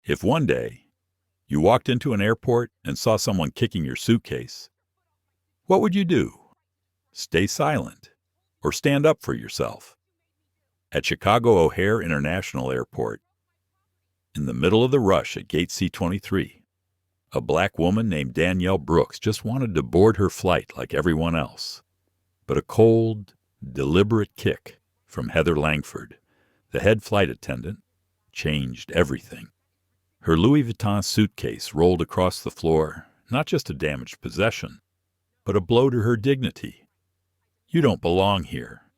If one day you walked into an airport and saw someone kicking your suitcase, what would you do? Stay silent or stand up for yourself? At Chicago O'Hare International Airport, in the middle of the rush at Gate C-23, a black woman named Danielle Brooks just wanted to board her flight like everyone else. But a cold, deliberate kick from Heather Langford, the head flight attendant, changed everything. Her Louis Vuitton suitcase rolled across the floor, not just a damaged possession, but a blow to her dignity. "You don't belong here,"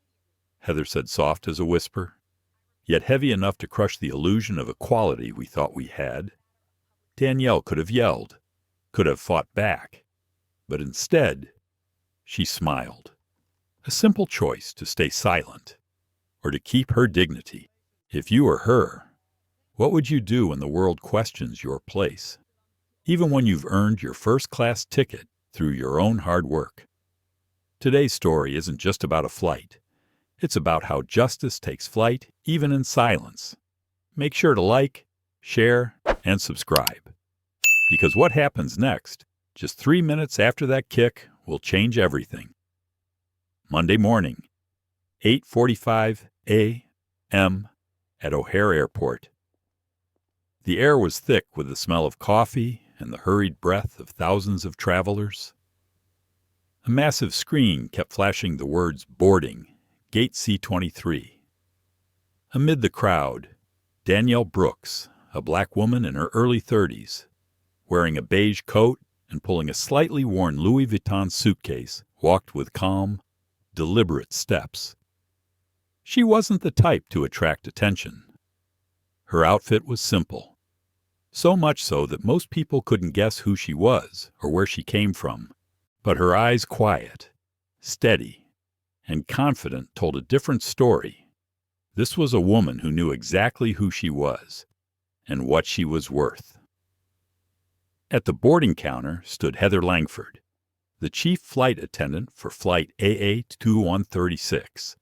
Heather said, soft as a whisper, yet heavy enough to crush the illusion of equality we thought we had. Danielle could have yelled, could have fought back, but instead, she smiled. A simple choice to stay silent or to keep her dignity. If you were her, what would you do when the world questions your place, even when you've earned your first-class ticket through your own hard work? Today's story isn't just about a flight. It's about how justice takes flight even in silence. Make sure to like, share, and subscribe. Because what happens next, just 3 minutes after that kick, will change everything. Monday morning, 8:45 a.m. at O'Hare Airport. The air was thick with the smell of coffee and the hurried breath of thousands of travelers. A massive screen kept flashing the words "Boarding, Gate C-23." Amid the crowd, Danielle Brooks, a black woman in her early 30s, wearing a beige coat and pulling a slightly worn Louis Vuitton suitcase, walked with calm, deliberate steps. She wasn't the type to attract attention. Her outfit was simple, so much so that most people couldn't guess who she was or where she came from, but her eyes, quiet, steady, and confident, told a different story. This was a woman who knew exactly who she was and what she was worth. At the boarding counter stood Heather Langford, the chief flight attendant for flight AA-2136.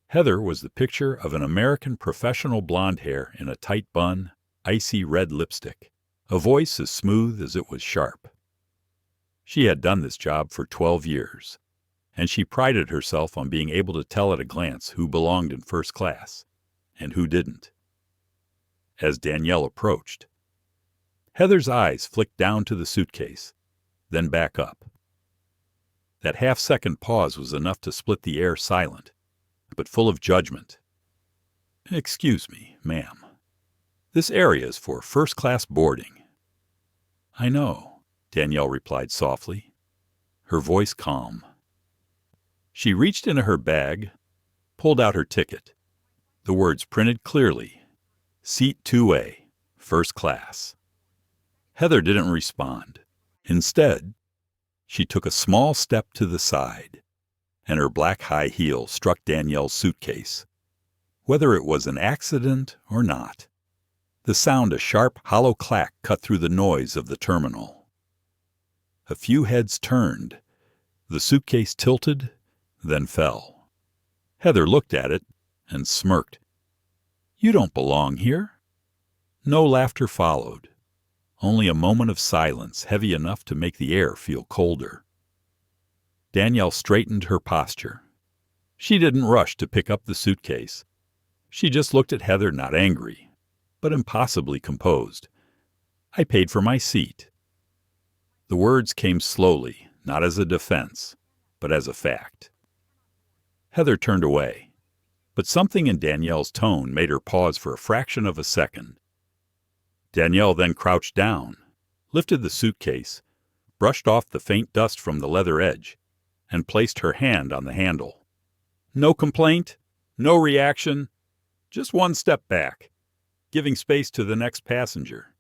Heather was the picture of an American professional blonde hair in a tight bun, icy red lipstick, a voice as smooth as it was sharp. She had done this job for 12 years, and she prided herself on being able to tell at a glance who belonged in first class and who didn't. As Danielle approached, Heather's eyes flicked down to the suitcase, then back up. That half-second pause was enough to split the air silent, but full of judgment. "Excuse me, ma'am. This area is for first-class boarding." "I know," Danielle replied softly, her voice calm. She reached into her bag, pulled out her ticket. The words printed clearly, "Seat 2A, first class." Heather didn't respond. Instead, she took a small step to the side, and her black high heel struck Danielle's suitcase. Whether it was an accident or not, the sound a sharp, hollow clack cut through the noise of the terminal. A few heads turned. The suitcase tilted, then fell. Heather looked at it and smirked. "You don't belong here." No laughter followed, only a moment of silence heavy enough to make the air feel colder. Danielle straightened her posture. She didn't rush to pick up the suitcase. She just looked at Heather, not angry, but impossibly composed. "I paid for my seat." The words came slowly, not as a defense, but as a fact. Heather turned away, but something in Danielle's tone made her pause for a fraction of a second. Danielle then crouched down, lifted the suitcase, brushed off the faint dust from the leather edge, and placed her hand on the handle. No complaint, no reaction, just one step back, giving space to the next passenger,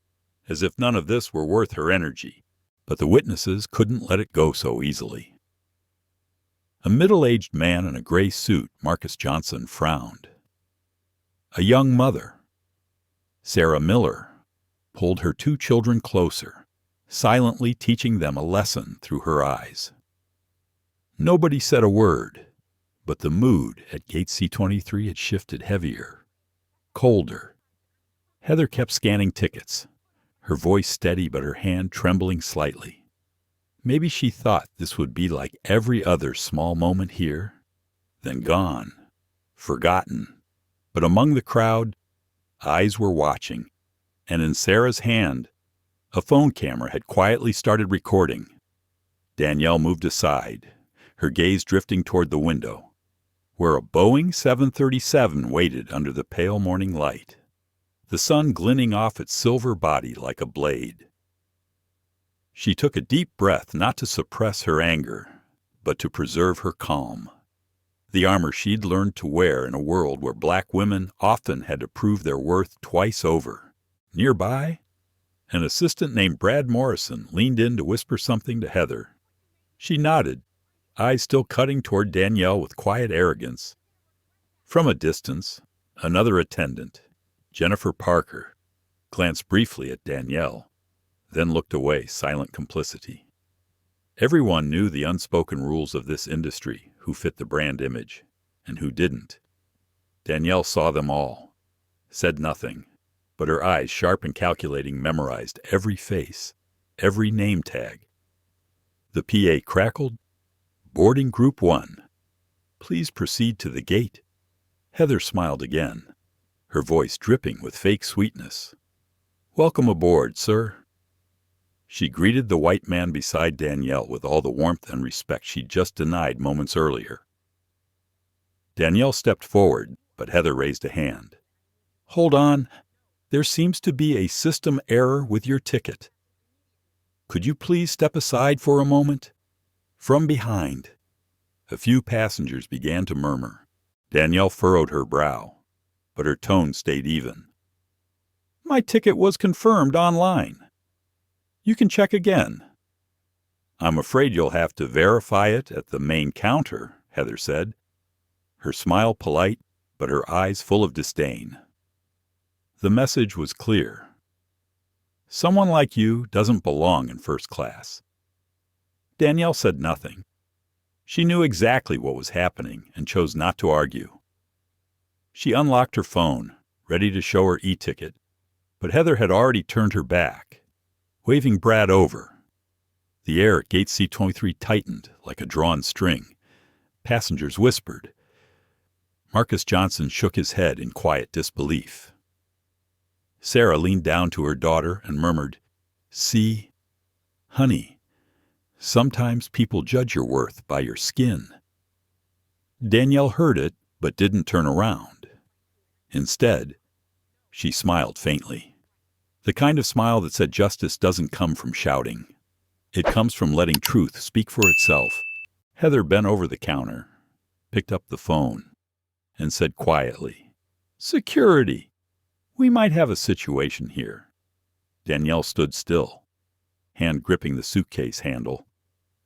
as if none of this were worth her energy. But the witnesses couldn't let it go so easily. A middle-aged man in a gray suit, Marcus Johnson, frowned. A young mother, Sarah Miller, pulled her 2 children closer, silently teaching them a lesson through her eyes. Nobody said a word, but the mood at Gate C-23 had shifted heavier, colder. Heather kept scanning tickets, her voice steady but her hand trembling slightly. Maybe she thought this would be like every other small moment here, then gone, forgotten. But among the crowd, eyes were watching, and in Sarah's hand, a phone camera had quietly started recording. Danielle moved aside, her gaze drifting toward the window, where a Boeing 737 waited under the pale morning light, the sun glinting off its silver body like a blade. She took a deep breath, not to suppress her anger, but to preserve her calm. The armor she'd learned to wear in a world where black women often had to prove their worth twice over. Nearby, an assistant named Brad Morrison leaned in to whisper something to Heather. She nodded, eyes still cutting toward Danielle with quiet arrogance. From a distance, another attendant, Jennifer Parker, glanced briefly at Danielle, then looked away, silent complicity. Everyone knew the unspoken rules of this industry, who fit the brand image, and who didn't. Danielle saw them all, said nothing, but her eyes, sharp and calculating, memorized every face, every name tag. The PA crackled, "Boarding Group 1. Please proceed to the gate." Heather smiled again, her voice dripping with fake sweetness. "Welcome aboard, sir." She greeted the white man beside Danielle with all the warmth and respect she'd just denied moments earlier. Danielle stepped forward, but Heather raised a hand. "Hold on. There seems to be a system error with your ticket. Could you please step aside for a moment?" From behind, a few passengers began to murmur. Danielle furrowed her brow, but her tone stayed even. "My ticket was confirmed online. You can check again." "I'm afraid you'll have to verify it at the main counter," Heather said, her smile polite, but her eyes full of disdain. The message was clear. Someone like you doesn't belong in first class. Danielle said nothing. She knew exactly what was happening and chose not to argue. She unlocked her phone, ready to show her e-ticket, but Heather had already turned her back, waving Brad over. The air at Gate C-23 tightened like a drawn string. Passengers whispered. Marcus Johnson shook his head in quiet disbelief. Sarah leaned down to her daughter and murmured, "See, honey, sometimes people judge your worth by your skin." Danielle heard it, but didn't turn around. Instead, she smiled faintly. The kind of smile that said justice doesn't come from shouting. It comes from letting truth speak for itself. Heather bent over the counter, picked up the phone, and said quietly, "Security. We might have a situation here." Danielle stood still, hand gripping the suitcase handle.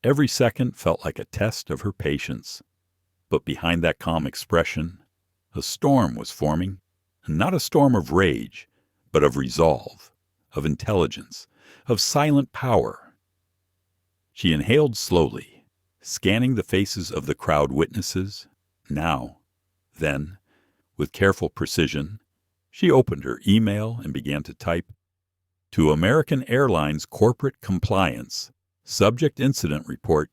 Every second felt like a test of her patience. But behind that calm expression, a storm was forming, not a storm of rage, but of resolve, of intelligence, of silent power. She inhaled slowly, scanning the faces of the crowd witnesses. Now, then, with careful precision, she opened her email and began to type, "To American Airlines Corporate Compliance, Subject Incident Report,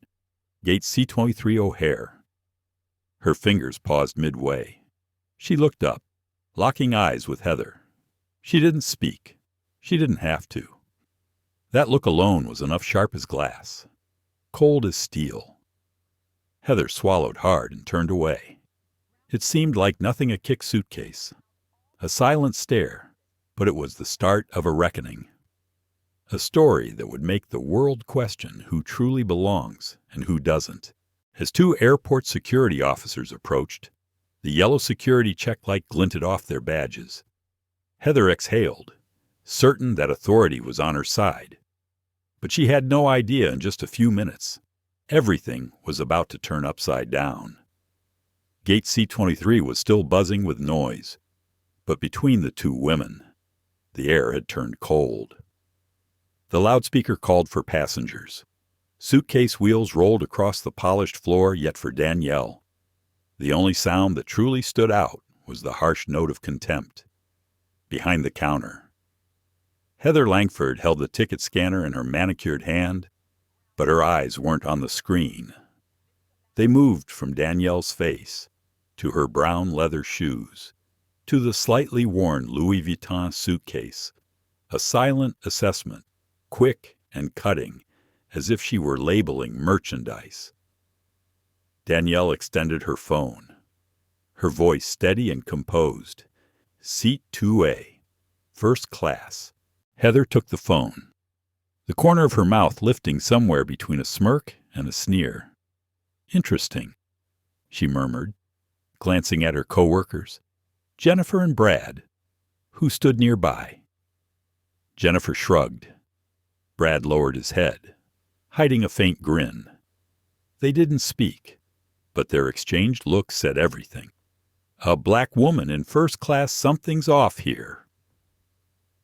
Gate C-23 O'Hare." Her fingers paused midway. She looked up, locking eyes with Heather. She didn't speak. She didn't have to. That look alone was enough, sharp as glass, cold as steel. Heather swallowed hard and turned away. It seemed like nothing a kick suitcase. A silent stare, but it was the start of a reckoning. A story that would make the world question who truly belongs and who doesn't. As two airport security officers approached, the yellow security check light glinted off their badges. Heather exhaled, certain that authority was on her side. But she had no idea in just a few minutes, everything was about to turn upside down. Gate C-23 was still buzzing with noise, but between the two women, the air had turned cold. The loudspeaker called for passengers. Suitcase wheels rolled across the polished floor, yet for Danielle, the only sound that truly stood out was the harsh note of contempt. behind the counter. Heather Langford held the ticket scanner in her manicured hand, but her eyes weren't on the screen. They moved from Danielle's face, to her brown leather shoes, to the slightly worn Louis Vuitton suitcase, a silent assessment, quick and cutting, as if she were labeling merchandise. Danielle extended her phone, her voice steady and composed. Seat 2A, first class. Heather took the phone, the corner of her mouth lifting somewhere between a smirk and a sneer. Interesting, she murmured, glancing at her coworkers, Jennifer and Brad, who stood nearby. Jennifer shrugged. Brad lowered his head, hiding a faint grin. They didn't speak, but their exchanged looks said everything. A black woman in first class, something's off here.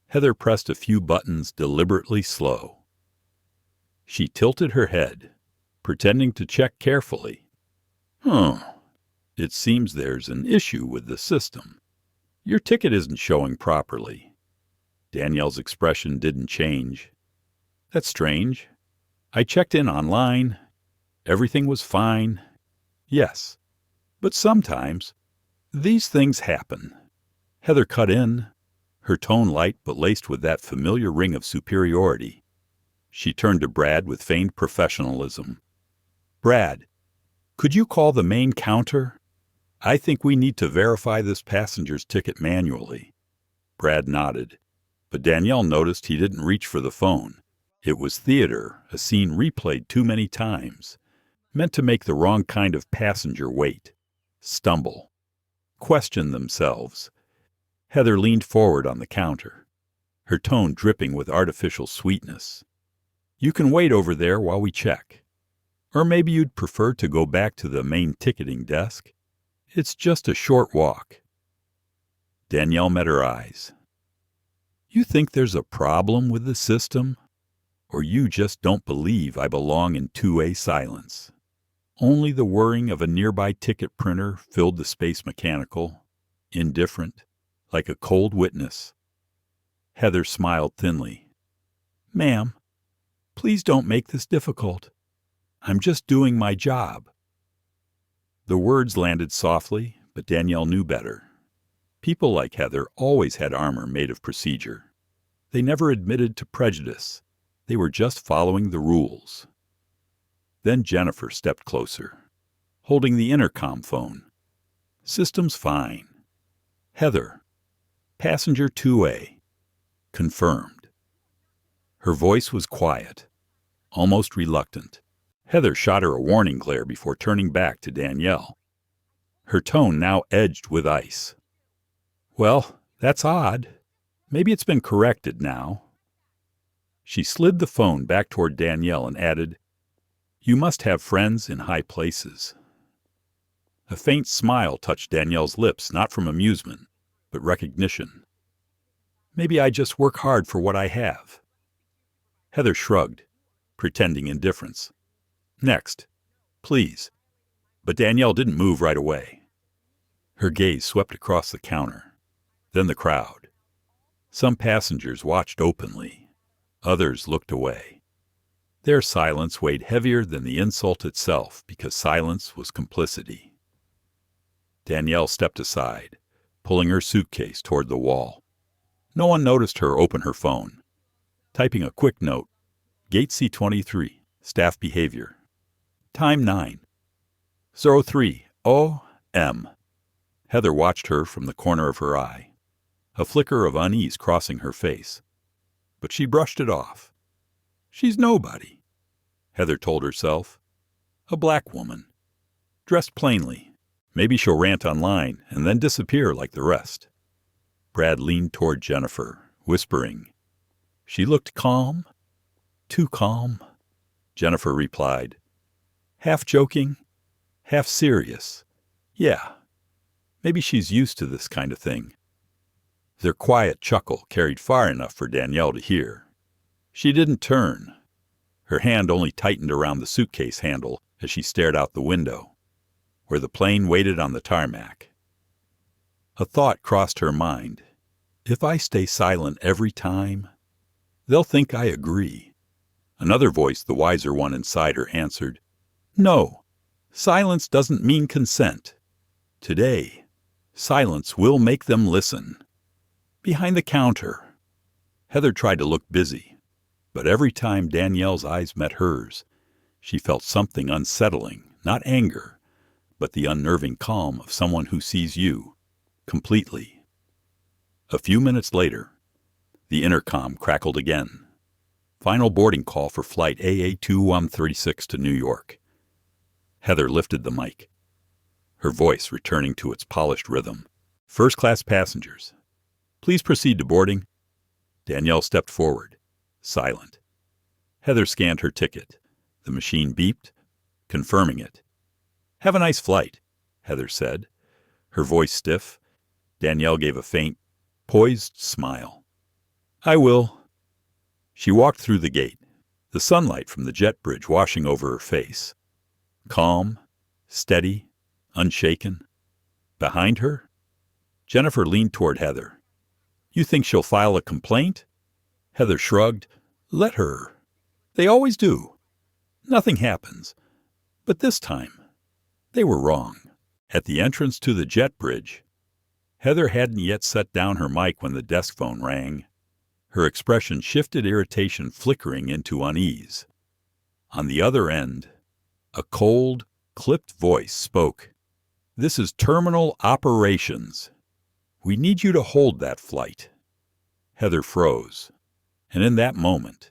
Heather pressed a few buttons deliberately slow. She tilted her head, pretending to check carefully. It seems there's an issue with the system. Your ticket isn't showing properly. Danielle's expression didn't change. That's strange. I checked in online. Everything was fine. Yes, but sometimes these things happen. Heather cut in, her tone light but laced with that familiar ring of superiority. She turned to Brad with feigned professionalism. Brad, could you call the main counter? I think we need to verify this passenger's ticket manually. Brad nodded, but Danielle noticed he didn't reach for the phone. It was theater, a scene replayed too many times, meant to make the wrong kind of passenger wait, stumble, question themselves. Heather leaned forward on the counter, her tone dripping with artificial sweetness. You can wait over there while we check. Or maybe you'd prefer to go back to the main ticketing desk. It's just a short walk. Danielle met her eyes. You think there's a problem with the system? Or you just don't believe I belong in 2A silence? Only the whirring of a nearby ticket printer filled the space mechanical, indifferent, like a cold witness. Heather smiled thinly. Ma'am, please don't make this difficult. I'm just doing my job. The words landed softly, but Danielle knew better. People like Heather always had armor made of procedure. They never admitted to prejudice. They were just following the rules. Then Jennifer stepped closer, holding the intercom phone. System's fine. Heather, passenger 2A. Confirmed. Her voice was quiet, almost reluctant. Heather shot her a warning glare before turning back to Danielle, her tone now edged with ice. Well, that's odd. Maybe it's been corrected now. She slid the phone back toward Danielle and added, You must have friends in high places. A faint smile touched Danielle's lips, not from amusement, but recognition. Maybe I just work hard for what I have. Heather shrugged, pretending indifference. Next, please. But Danielle didn't move right away. Her gaze swept across the counter, then the crowd. Some passengers watched openly. Others looked away. Their silence weighed heavier than the insult itself because silence was complicity. Danielle stepped aside, pulling her suitcase toward the wall. No one noticed her open her phone, typing a quick note. Gate C23, staff behavior. Time 9:03 OM. Heather watched her from the corner of her eye, a flicker of unease crossing her face. But she brushed it off. She's nobody, Heather told herself. A black woman, dressed plainly. Maybe she'll rant online and then disappear like the rest. Brad leaned toward Jennifer, whispering. She looked calm, too calm. Jennifer replied, half joking, half serious. Yeah, maybe she's used to this kind of thing. Their quiet chuckle carried far enough for Danielle to hear. She didn't turn. Her hand only tightened around the suitcase handle as she stared out the window, where the plane waited on the tarmac. A thought crossed her mind. If I stay silent every time, they'll think I agree. Another voice, the wiser one inside her, answered, No, silence doesn't mean consent. Today, silence will make them listen. Behind the counter, Heather tried to look busy, but every time Danielle's eyes met hers, she felt something unsettling, not anger, but the unnerving calm of someone who sees you completely. A few minutes later, the intercom crackled again. Final boarding call for flight AA2136 to New York. Heather lifted the mic, her voice returning to its polished rhythm. First-class passengers, please proceed to boarding. Danielle stepped forward, silent. Heather scanned her ticket. The machine beeped, confirming it. Have a nice flight, Heather said, her voice stiff. Danielle gave a faint, poised smile. I will. She walked through the gate, the sunlight from the jet bridge washing over her face. Calm, steady, unshaken. Behind her, Jennifer leaned toward Heather. You think she'll file a complaint? Heather shrugged. Let her. They always do. Nothing happens. But this time, they were wrong. At the entrance to the jet bridge, Heather hadn't yet set down her mic when the desk phone rang. Her expression shifted, irritation flickering into unease. On the other end, a cold, clipped voice spoke. This is terminal operations. We need you to hold that flight. Heather froze, and in that moment,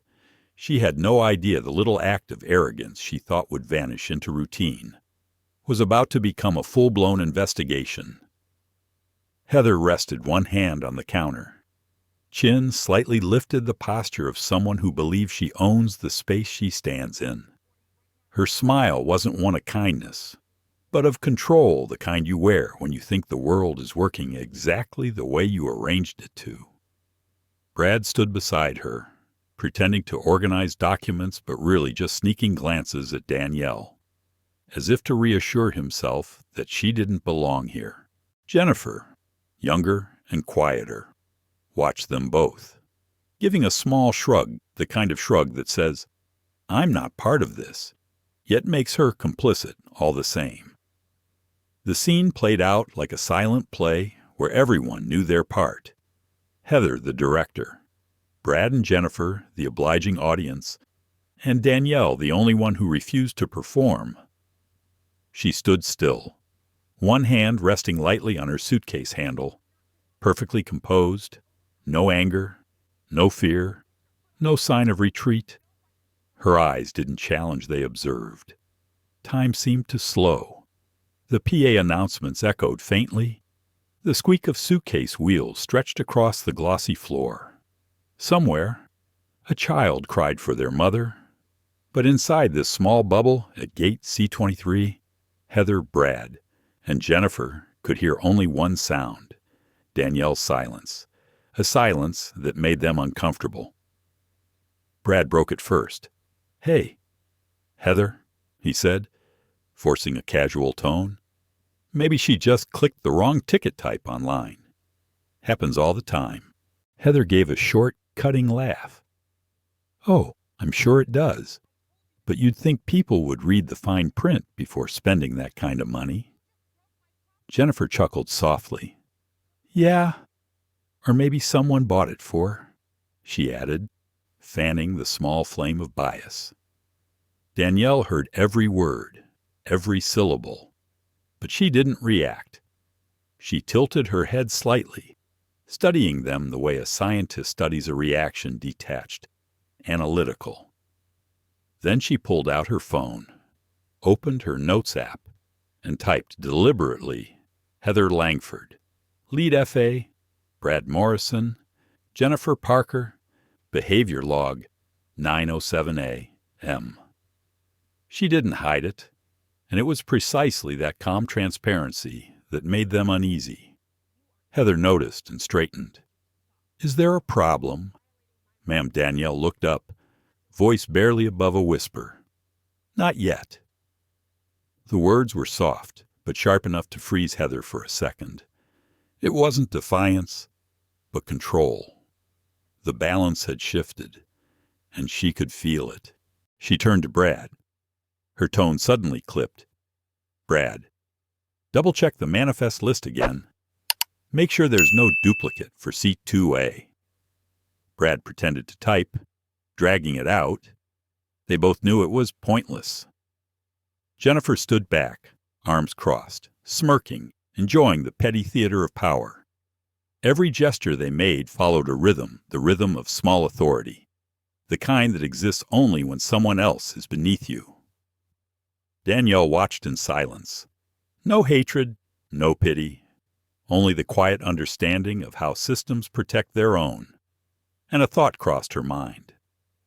she had no idea the little act of arrogance she thought would vanish into routine was about to become a full-blown investigation. Heather rested one hand on the counter. Chin slightly lifted, the posture of someone who believes she owns the space she stands in. Her smile wasn't one of kindness, but of control, the kind you wear when you think the world is working exactly the way you arranged it to. Brad stood beside her, pretending to organize documents but really just sneaking glances at Danielle, as if to reassure himself that she didn't belong here. Jennifer, younger and quieter, watched them both, giving a small shrug, the kind of shrug that says, I'm not part of this, yet makes her complicit all the same. The scene played out like a silent play where everyone knew their part. Heather, the director, Brad and Jennifer, the obliging audience, and Danielle, the only one who refused to perform. She stood still, one hand resting lightly on her suitcase handle, perfectly composed, no anger, no fear, no sign of retreat. Her eyes didn't challenge, they observed. Time seemed to slow. The PA announcements echoed faintly. The squeak of suitcase wheels stretched across the glossy floor. Somewhere, a child cried for their mother. But inside this small bubble at gate C23, Heather, Brad, and Jennifer could hear only one sound, Danielle's silence, a silence that made them uncomfortable. Brad broke it first. Hey, Heather, he said, forcing a casual tone. Maybe she just clicked the wrong ticket type online. Happens all the time. Heather gave a short, cutting laugh. Oh, I'm sure it does. But you'd think people would read the fine print before spending that kind of money. Jennifer chuckled softly. Yeah, or maybe someone bought it for, she added, fanning the small flame of bias. Danielle heard every word, every syllable, but she didn't react. She tilted her head slightly, studying them the way a scientist studies a reaction, detached, analytical. Then she pulled out her phone, opened her notes app, and typed deliberately, Heather Langford, lead FA, Brad Morrison, Jennifer Parker, behavior log 907A M. She didn't hide it, and it was precisely that calm transparency that made them uneasy. Heather noticed and straightened. Is there a problem? Ma'am Danielle looked up, voice barely above a whisper. Not yet. The words were soft, but sharp enough to freeze Heather for a second. It wasn't defiance, but control. The balance had shifted, and she could feel it. She turned to Brad. Her tone suddenly clipped. Brad, double-check the manifest list again. Make sure there's no duplicate for seat 2A. Brad pretended to type, dragging it out. They both knew it was pointless. Jennifer stood back, arms crossed, smirking, enjoying the petty theater of power. Every gesture they made followed a rhythm, the rhythm of small authority, the kind that exists only when someone else is beneath you. Danielle watched in silence. No hatred, no pity, only the quiet understanding of how systems protect their own. And a thought crossed her mind.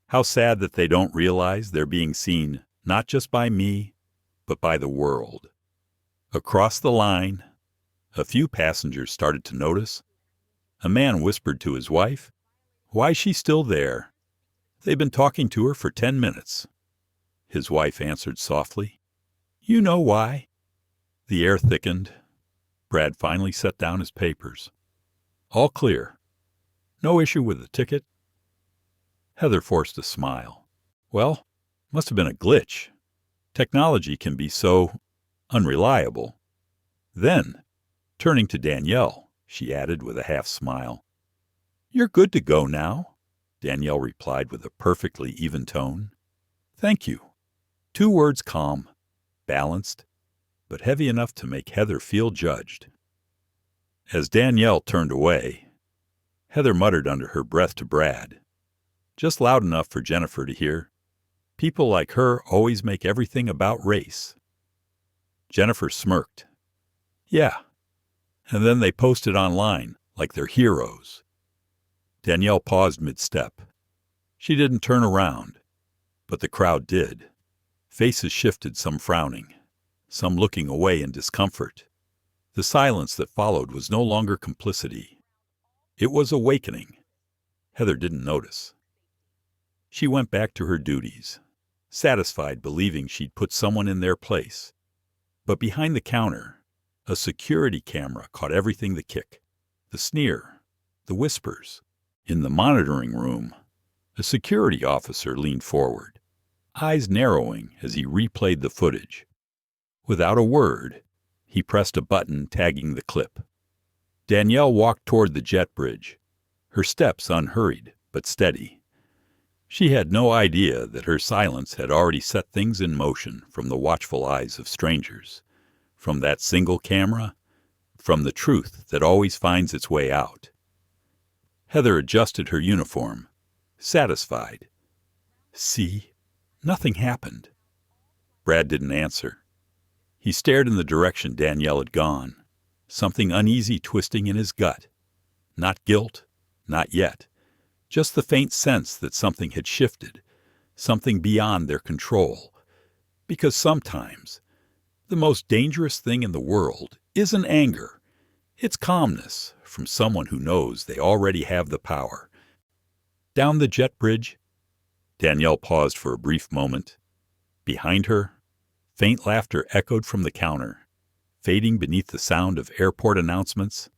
How sad that they don't realize they're being seen not just by me, but by the world. Across the line, a few passengers started to notice. A man whispered to his wife, "Why's she still there? They've been talking to her for 10 minutes. His wife answered softly, "You know why." The air thickened. Brad finally set down his papers. All clear. No issue with the ticket. Heather forced a smile. Well, must have been a glitch. Technology can be so unreliable. Then, turning to Danielle, she added with a half-smile, "You're good to go now," Danielle replied with a perfectly even tone. "Thank you." 2 words calm, balanced, but heavy enough to make Heather feel judged. As Danielle turned away, Heather muttered under her breath to Brad, just loud enough for Jennifer to hear, "People like her always make everything about race." Jennifer smirked. "Yeah. And then they posted online like they're heroes." Danielle paused mid-step. She didn't turn around, but the crowd did. Faces shifted, some frowning, some looking away in discomfort. The silence that followed was no longer complicity. It was awakening. Heather didn't notice. She went back to her duties, satisfied believing she'd put someone in their place. But behind the counter, a security camera caught everything: the kick, the sneer, the whispers. In the monitoring room, a security officer leaned forward, eyes narrowing as he replayed the footage. Without a word, he pressed a button tagging the clip. Danielle walked toward the jet bridge, her steps unhurried but steady. She had no idea that her silence had already set things in motion from the watchful eyes of strangers, from that single camera, from the truth that always finds its way out. Heather adjusted her uniform, satisfied. See, nothing happened. Brad didn't answer. He stared in the direction Danielle had gone, something uneasy twisting in his gut. Not guilt, not yet, just the faint sense that something had shifted, something beyond their control. Because sometimes the most dangerous thing in the world isn't anger. It's calmness from someone who knows they already have the power. Down the jet bridge, Danielle paused for a brief moment. Behind her, faint laughter echoed from the counter, fading beneath the sound of airport announcements.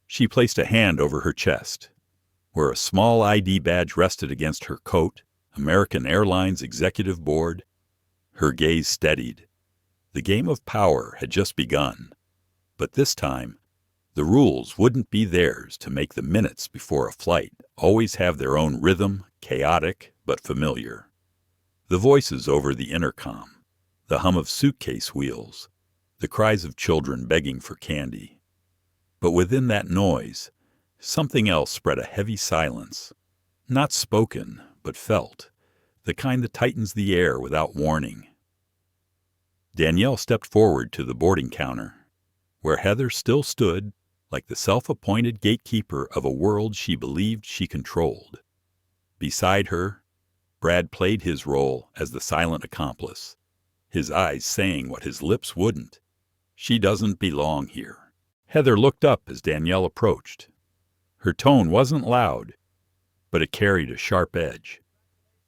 She placed a hand over her chest, where a small ID badge rested against her coat, American Airlines Executive Board. Her gaze steadied. The game of power had just begun, but this time, the rules wouldn't be theirs to make the minutes before a flight always have their own rhythm, chaotic but familiar. The voices over the intercom, the hum of suitcase wheels, the cries of children begging for candy. But within that noise, something else spread: a heavy silence, not spoken but felt, the kind that tightens the air without warning. Danielle stepped forward to the boarding counter, where Heather still stood like the self-appointed gatekeeper of a world she believed she controlled. Beside her, Brad played his role as the silent accomplice, his eyes saying what his lips wouldn't. "She doesn't belong here." Heather looked up as Danielle approached. Her tone wasn't loud, but it carried a sharp edge.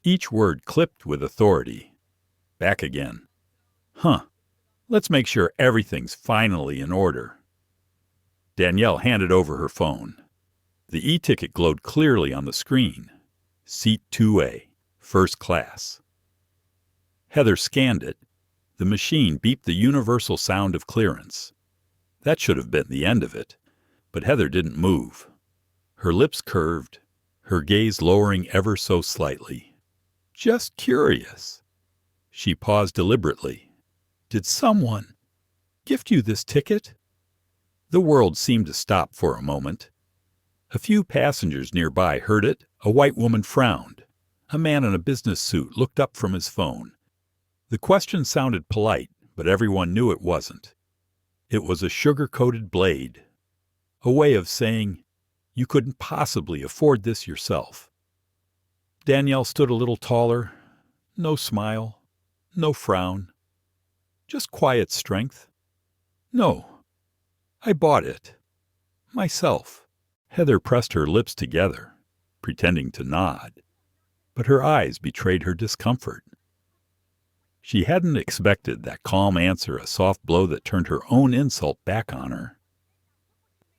Each word clipped with authority. Back again. Let's make sure everything's finally in order." Danielle handed over her phone. The e-ticket glowed clearly on the screen. Seat 2A, first class. Heather scanned it. The machine beeped the universal sound of clearance. That should have been the end of it, but Heather didn't move. Her lips curved, her gaze lowering ever so slightly. Just curious. She paused deliberately. Did someone gift you this ticket? The world seemed to stop for a moment. A few passengers nearby heard it. A white woman frowned. A man in a business suit looked up from his phone. The question sounded polite, but everyone knew it wasn't. It was a sugar-coated blade, a way of saying, you couldn't possibly afford this yourself. Danielle stood a little taller. No smile, no frown, just quiet strength. No, I bought it. Myself. Heather pressed her lips together, pretending to nod, but her eyes betrayed her discomfort. She hadn't expected that calm answer, a soft blow that turned her own insult back on her.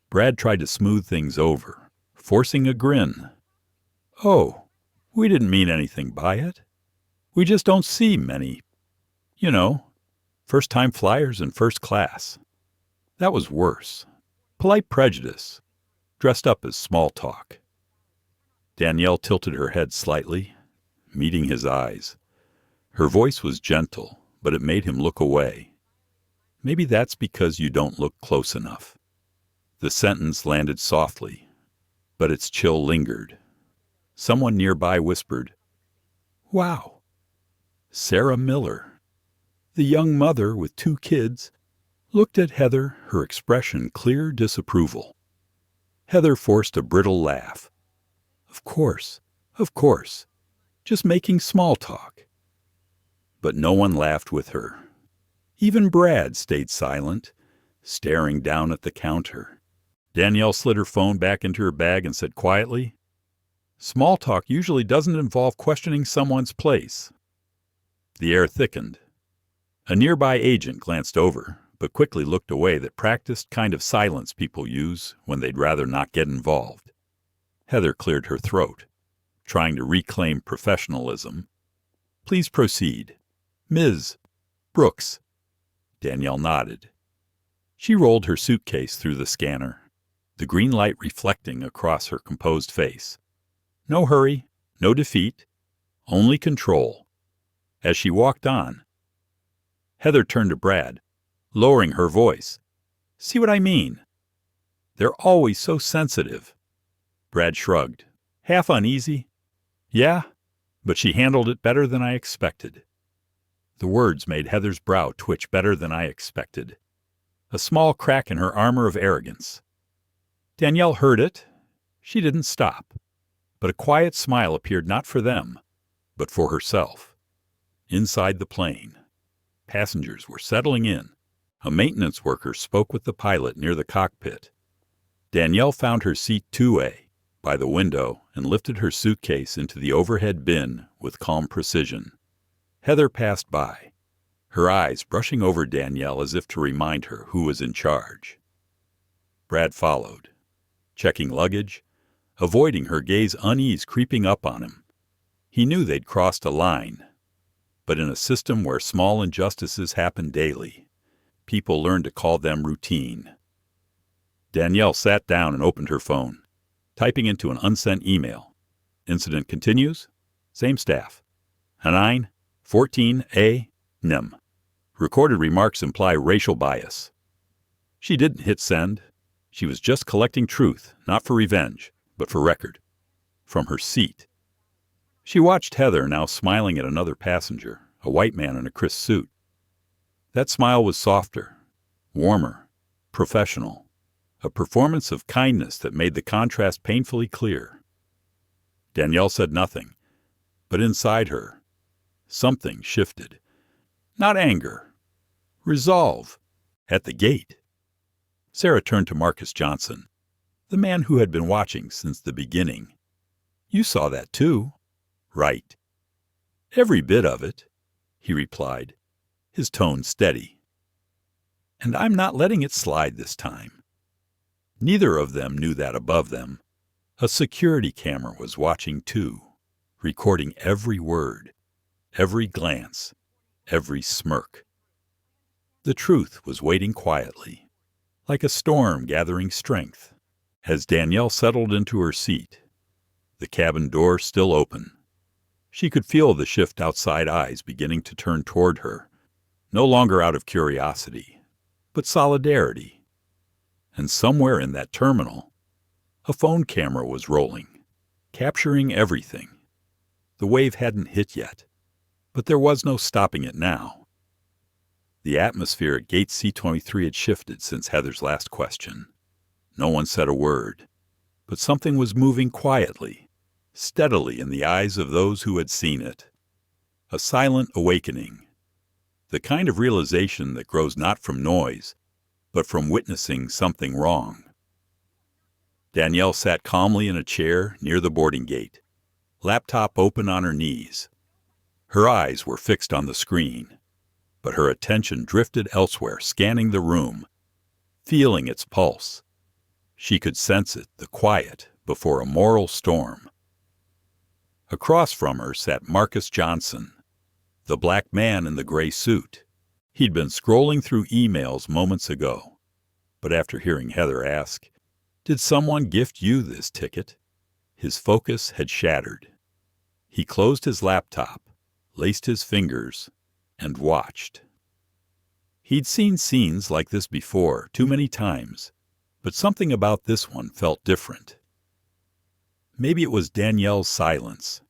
Brad tried to smooth things over, forcing a grin. Oh, we didn't mean anything by it. We just don't see many, first-time flyers in first class. That was worse. Polite prejudice, dressed up as small talk. Danielle tilted her head slightly, meeting his eyes. Her voice was gentle, but it made him look away. Maybe that's because you don't look close enough. The sentence landed softly, but its chill lingered. Someone nearby whispered, "Wow." Sarah Miller, the young mother with 2 kids, looked at Heather, her expression clear disapproval. Heather forced a brittle laugh. Of course, just making small talk. But no one laughed with her. Even Brad stayed silent, staring down at the counter. Danielle slid her phone back into her bag and said quietly, "Small talk usually doesn't involve questioning someone's place." The air thickened. A nearby agent glanced over, but quickly looked away, that practiced kind of silence people use when they'd rather not get involved. Heather cleared her throat, trying to reclaim professionalism. "Please proceed. Ms. Brooks." Danielle nodded. She rolled her suitcase through the scanner, the green light reflecting across her composed face. No hurry, no defeat, only control. As she walked on, Heather turned to Brad, lowering her voice. "See what I mean? They're always so sensitive." Brad shrugged, half uneasy. "Yeah, but she handled it better than I expected." The words made Heather's brow twitch. Better than I expected. A small crack in her armor of arrogance. Danielle heard it. She didn't stop, but a quiet smile appeared, not for them, but for herself. Inside the plane, passengers were settling in. A maintenance worker spoke with the pilot near the cockpit. Danielle found her seat 2A by the window and lifted her suitcase into the overhead bin with calm precision. Heather passed by, her eyes brushing over Danielle as if to remind her who was in charge. Brad followed, checking luggage, avoiding her gaze, unease creeping up on him. He knew they'd crossed a line, but in a system where small injustices happen daily, people learn to call them routine. Danielle sat down and opened her phone, typing into an unsent email. "Incident continues. Same staff. Hanine, 14A, NIM. Recorded remarks imply racial bias." She didn't hit send. She was just collecting truth, not for revenge, but for record. From her seat, she watched Heather, now smiling at another passenger, a white man in a crisp suit. That smile was softer, warmer, professional, a performance of kindness that made the contrast painfully clear. Danielle said nothing, but inside her, something shifted. Not anger, resolve. At the gate, Sarah turned to Marcus Johnson, the man who had been watching since the beginning. "You saw that too." "Right." "Every bit of it," he replied, his tone steady. "And I'm not letting it slide this time." Neither of them knew that above them. A security camera was watching too, recording every word, every glance, every smirk. The truth was waiting quietly, like a storm gathering strength. As Danielle settled into her seat, the cabin door still open, she could feel the shift outside eyes beginning to turn toward her, no longer out of curiosity, but solidarity. And somewhere in that terminal, a phone camera was rolling, capturing everything. The wave hadn't hit yet, but there was no stopping it now. The atmosphere at Gate C-23 had shifted since Heather's last question. No one said a word, but something was moving quietly, steadily in the eyes of those who had seen it. A silent awakening, the kind of realization that grows not from noise, but from witnessing something wrong. Danielle sat calmly in a chair near the boarding gate, laptop open on her knees. Her eyes were fixed on the screen, but her attention drifted elsewhere, scanning the room, feeling its pulse. She could sense it, the quiet before a moral storm. Across from her sat Marcus Johnson, the black man in the gray suit. He'd been scrolling through emails moments ago, but after hearing Heather ask, "Did someone gift you this ticket?" his focus had shattered. He closed his laptop, laced his fingers, and watched. He'd seen scenes like this before, too many times, but something about this one felt different. Maybe it was Danielle's silence,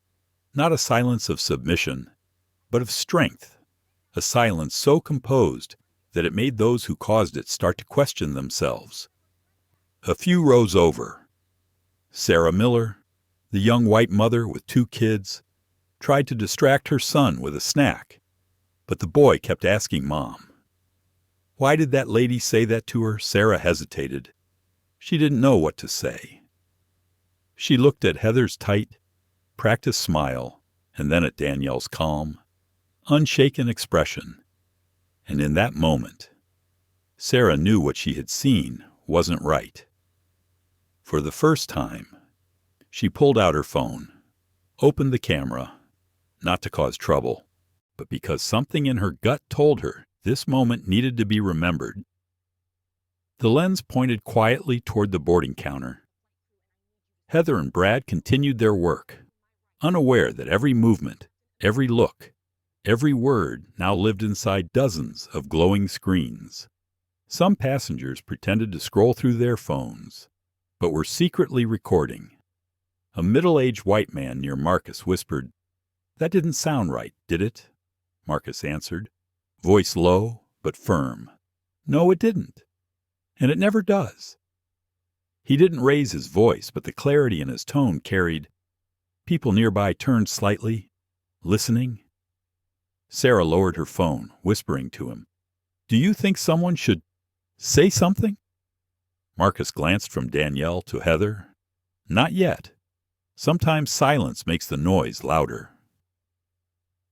not a silence of submission, but of strength, a silence so composed that it made those who caused it start to question themselves. A few rows over, Sarah Miller, the young white mother with 2 kids, tried to distract her son with a snack, but the boy kept asking Mom. Why did that lady say that to her? Sarah hesitated. She didn't know what to say. She looked at Heather's tight, practiced smile, and then at Danielle's calm, unshaken expression. And in that moment, Sarah knew what she had seen wasn't right. For the first time, she pulled out her phone, opened the camera, not to cause trouble, but because something in her gut told her this moment needed to be remembered. The lens pointed quietly toward the boarding counter. Heather and Brad continued their work, unaware that every movement, every look, every word now lived inside dozens of glowing screens. Some passengers pretended to scroll through their phones, but were secretly recording. A middle-aged white man near Marcus whispered, "That didn't sound right, did it?" Marcus answered, voice low but firm. "No, it didn't. And it never does." He didn't raise his voice, but the clarity in his tone carried. People nearby turned slightly, listening. Sarah lowered her phone, whispering to him, "Do you think someone should say something?" Marcus glanced from Danielle to Heather. "Not yet. Sometimes silence makes the noise louder."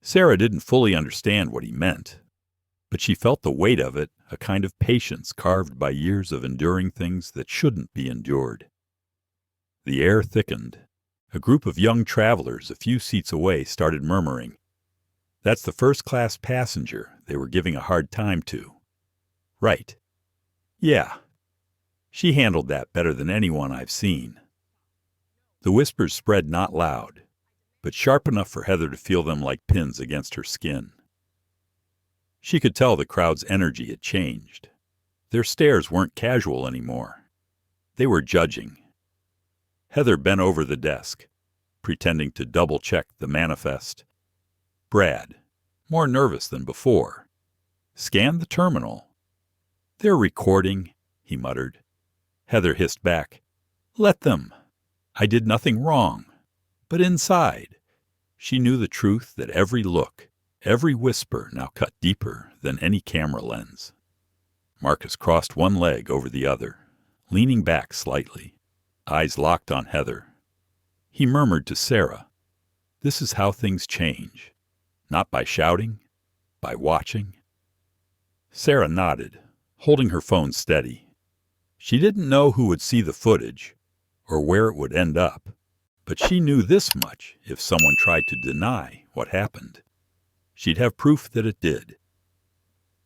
Sarah didn't fully understand what he meant, but she felt the weight of it, a kind of patience carved by years of enduring things that shouldn't be endured. The air thickened. A group of young travelers a few seats away started murmuring. That's the first-class passenger they were giving a hard time to. Right. Yeah. She handled that better than anyone I've seen. The whispers spread not loud, but sharp enough for Heather to feel them like pins against her skin. She could tell the crowd's energy had changed. Their stares weren't casual anymore. They were judging. Heather bent over the desk, pretending to double-check the manifest. Brad, more nervous than before, scanned the terminal. "They're recording," he muttered. Heather hissed back, "Let them. I did nothing wrong." But inside, she knew the truth that every look, every whisper now cut deeper than any camera lens. Marcus crossed one leg over the other, leaning back slightly, eyes locked on Heather. He murmured to Sarah, "This is how things change. Not by shouting, by watching." Sarah nodded, holding her phone steady. She didn't know who would see the footage, or where it would end up, but she knew this much: if someone tried to deny what happened, she'd have proof that it did.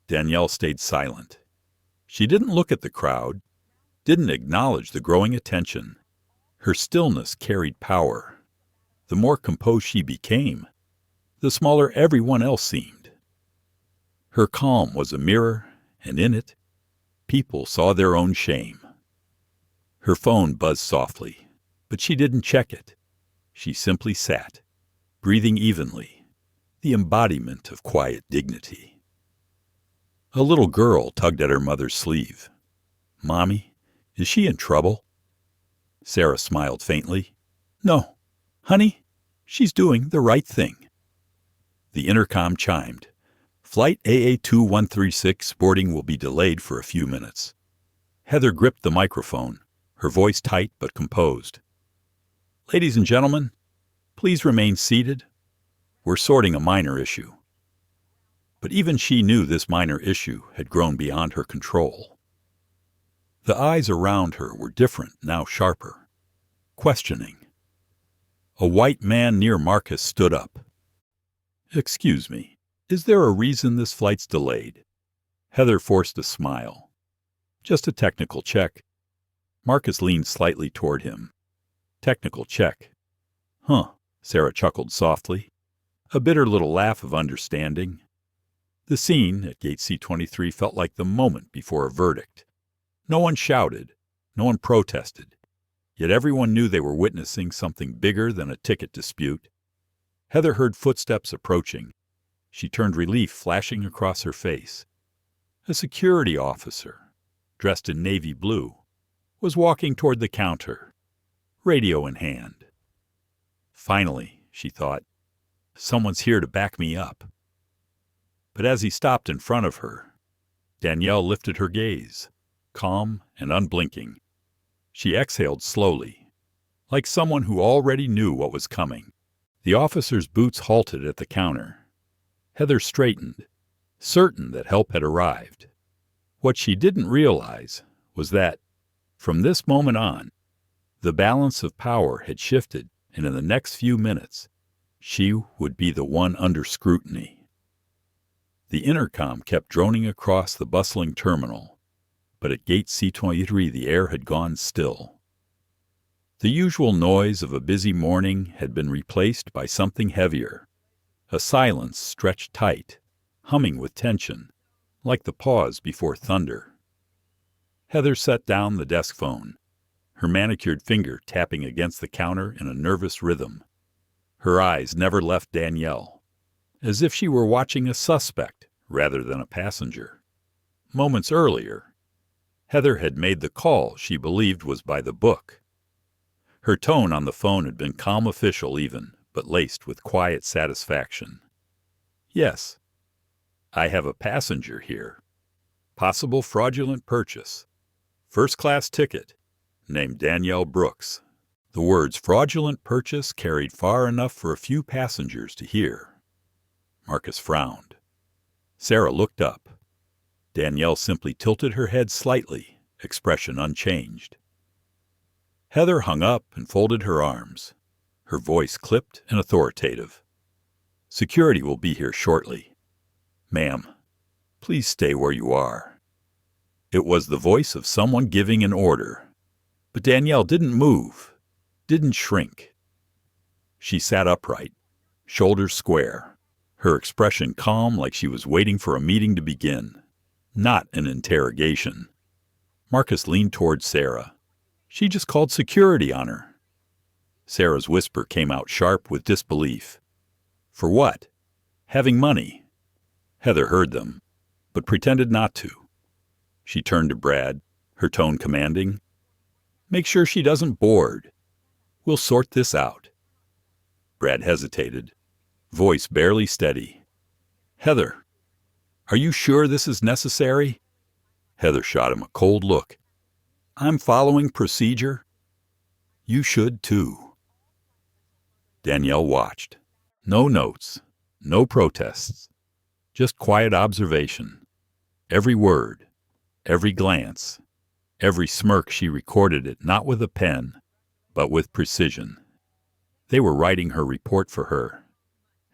Danielle stayed silent. She didn't look at the crowd, didn't acknowledge the growing attention. Her stillness carried power. The more composed she became, the smaller everyone else seemed. Her calm was a mirror, and in it, people saw their own shame. Her phone buzzed softly, but she didn't check it. She simply sat, breathing evenly, the embodiment of quiet dignity. A little girl tugged at her mother's sleeve. "Mommy, is she in trouble?" Sarah smiled faintly. "No, honey, she's doing the right thing." The intercom chimed. "Flight AA2136 boarding will be delayed for a few minutes." Heather gripped the microphone, her voice tight but composed. "Ladies and gentlemen, please remain seated. We're sorting a minor issue." But even she knew this minor issue had grown beyond her control. The eyes around her were different, now sharper, questioning. A white man near Marcus stood up. "Excuse me, is there a reason this flight's delayed?" Heather forced a smile. "Just a technical check." Marcus leaned slightly toward him. "Technical check. Huh," Sarah chuckled softly, a bitter little laugh of understanding. The scene at Gate C-23 felt like the moment before a verdict. No one shouted, no one protested, yet everyone knew they were witnessing something bigger than a ticket dispute. Heather heard footsteps approaching. She turned, relief flashing across her face. A security officer, dressed in navy blue, was walking toward the counter, radio in hand. "Finally," she thought, "someone's here to back me up." But as he stopped in front of her, Danielle lifted her gaze, calm and unblinking. She exhaled slowly, like someone who already knew what was coming. The officer's boots halted at the counter. Heather straightened, certain that help had arrived. What she didn't realize was that, from this moment on, the balance of power had shifted, and in the next few minutes, she would be the one under scrutiny. The intercom kept droning across the bustling terminal, but at Gate C-23 the air had gone still. The usual noise of a busy morning had been replaced by something heavier, a silence stretched tight, humming with tension, like the pause before thunder. Heather set down the desk phone, her manicured finger tapping against the counter in a nervous rhythm. Her eyes never left Danielle, as if she were watching a suspect rather than a passenger. Moments earlier, Heather had made the call she believed was by the book. Her tone on the phone had been calm, official even, but laced with quiet satisfaction. "Yes, I have a passenger here. Possible fraudulent purchase. First-class ticket. Named Danielle Brooks." The words fraudulent purchase carried far enough for a few passengers to hear. Marcus frowned. Sarah looked up. Danielle simply tilted her head slightly, expression unchanged. Heather hung up and folded her arms, her voice clipped and authoritative. "Security will be here shortly. Ma'am, please stay where you are." It was the voice of someone giving an order, but Danielle didn't move, didn't shrink. She sat upright, shoulders square, her expression calm, like she was waiting for a meeting to begin, not an interrogation. Marcus leaned toward Sarah. "She just called security on her." Sarah's whisper came out sharp with disbelief. "For what?" "Having money." Heather heard them, but pretended not to. She turned to Brad, her tone commanding. "Make sure she doesn't board. We'll sort this out." Brad hesitated, voice barely steady. "Heather, are you sure this is necessary?" Heather shot him a cold look. "I'm following procedure." "You should, too." Danielle watched. No notes, no protests, just quiet observation. Every word, every glance, every smirk, she recorded it, not with a pen, but with precision. They were writing her report for her,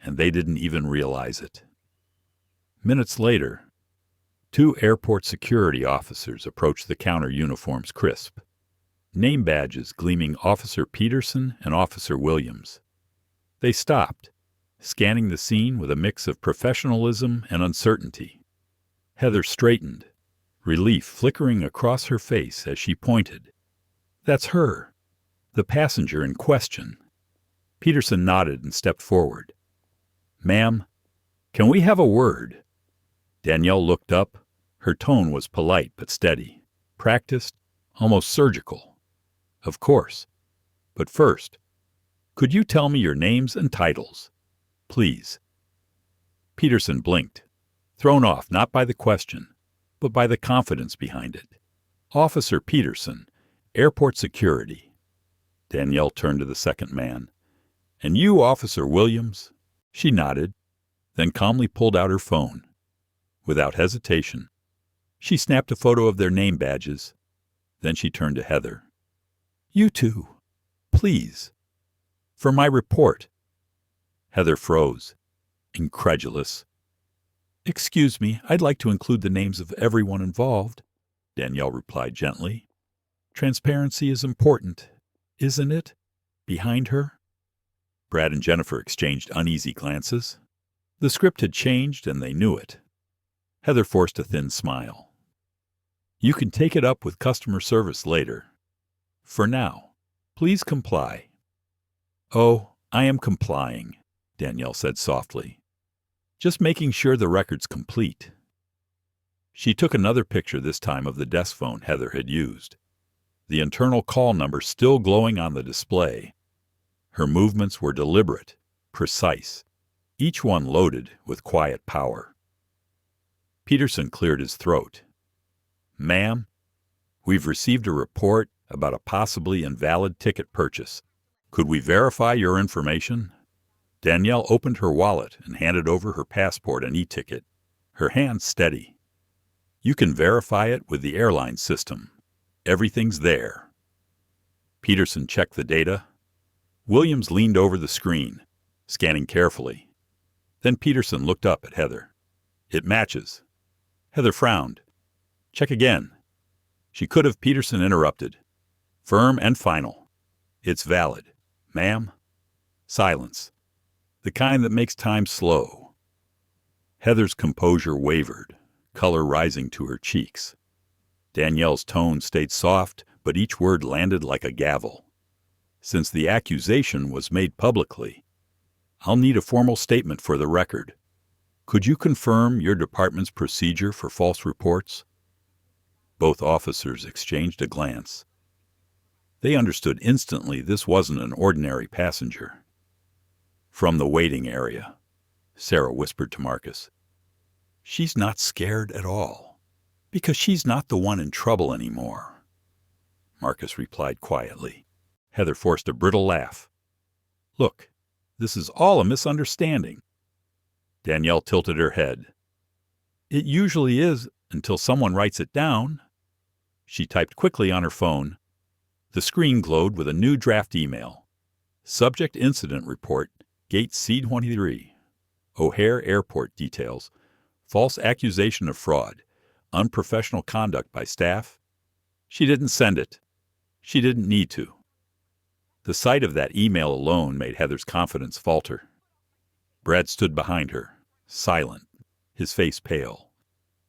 and they didn't even realize it. Minutes later, 2 airport security officers approached the counter, uniforms crisp, name badges gleaming Officer Peterson and Officer Williams. They stopped, scanning the scene with a mix of professionalism and uncertainty. Heather straightened, relief flickering across her face as she pointed. "That's her, the passenger in question." Peterson nodded and stepped forward. "Ma'am, can we have a word?" Danielle looked up. Her tone was polite but steady, practiced, almost surgical. "Of course. But first, could you tell me your names and titles? Please." Peterson blinked, thrown off not by the question, but by the confidence behind it. "Officer Peterson, Airport Security." Danielle turned to the second man. "And you, Officer Williams?" She nodded, then calmly pulled out her phone. Without hesitation, she snapped a photo of their name badges. Then she turned to Heather. "You two, please, for my report." Heather froze, incredulous. "Excuse me, I'd like to include the names of everyone involved," Danielle replied gently. "Transparency is important, isn't it?" Behind her, Brad and Jennifer exchanged uneasy glances. The script had changed, and they knew it. Heather forced a thin smile. "You can take it up with customer service later. For now, please comply." "Oh, I am complying," Danielle said softly. "Just making sure the record's complete." She took another picture, this time of the desk phone Heather had used, the internal call number still glowing on the display. Her movements were deliberate, precise, each one loaded with quiet power. Peterson cleared his throat. "Ma'am, we've received a report about a possibly invalid ticket purchase. Could we verify your information?" Danielle opened her wallet and handed over her passport and e-ticket, her hand steady. "You can verify it with the airline system. Everything's there." Peterson checked the data. Williams leaned over the screen, scanning carefully. Then Peterson looked up at Heather. "It matches." Heather frowned. "Check again." She could have. Peterson interrupted. "Firm and final. It's valid. Ma'am." Silence. The kind that makes time slow. Heather's composure wavered, color rising to her cheeks. Danielle's tone stayed soft, but each word landed like a gavel. "Since the accusation was made publicly, I'll need a formal statement for the record. Could you confirm your department's procedure for false reports?" Both officers exchanged a glance. They understood instantly this wasn't an ordinary passenger. "From the waiting area," Sarah whispered to Marcus. "She's not scared at all, because she's not the one in trouble anymore," Marcus replied quietly. Heather forced a brittle laugh. "Look, this is all a misunderstanding." Danielle tilted her head. "It usually is until someone writes it down." She typed quickly on her phone. The screen glowed with a new draft email. "Subject incident report, Gate C23. O'Hare Airport details. False accusation of fraud. Unprofessional conduct by staff." She didn't send it. She didn't need to. The sight of that email alone made Heather's confidence falter. Brad stood behind her, silent, his face pale.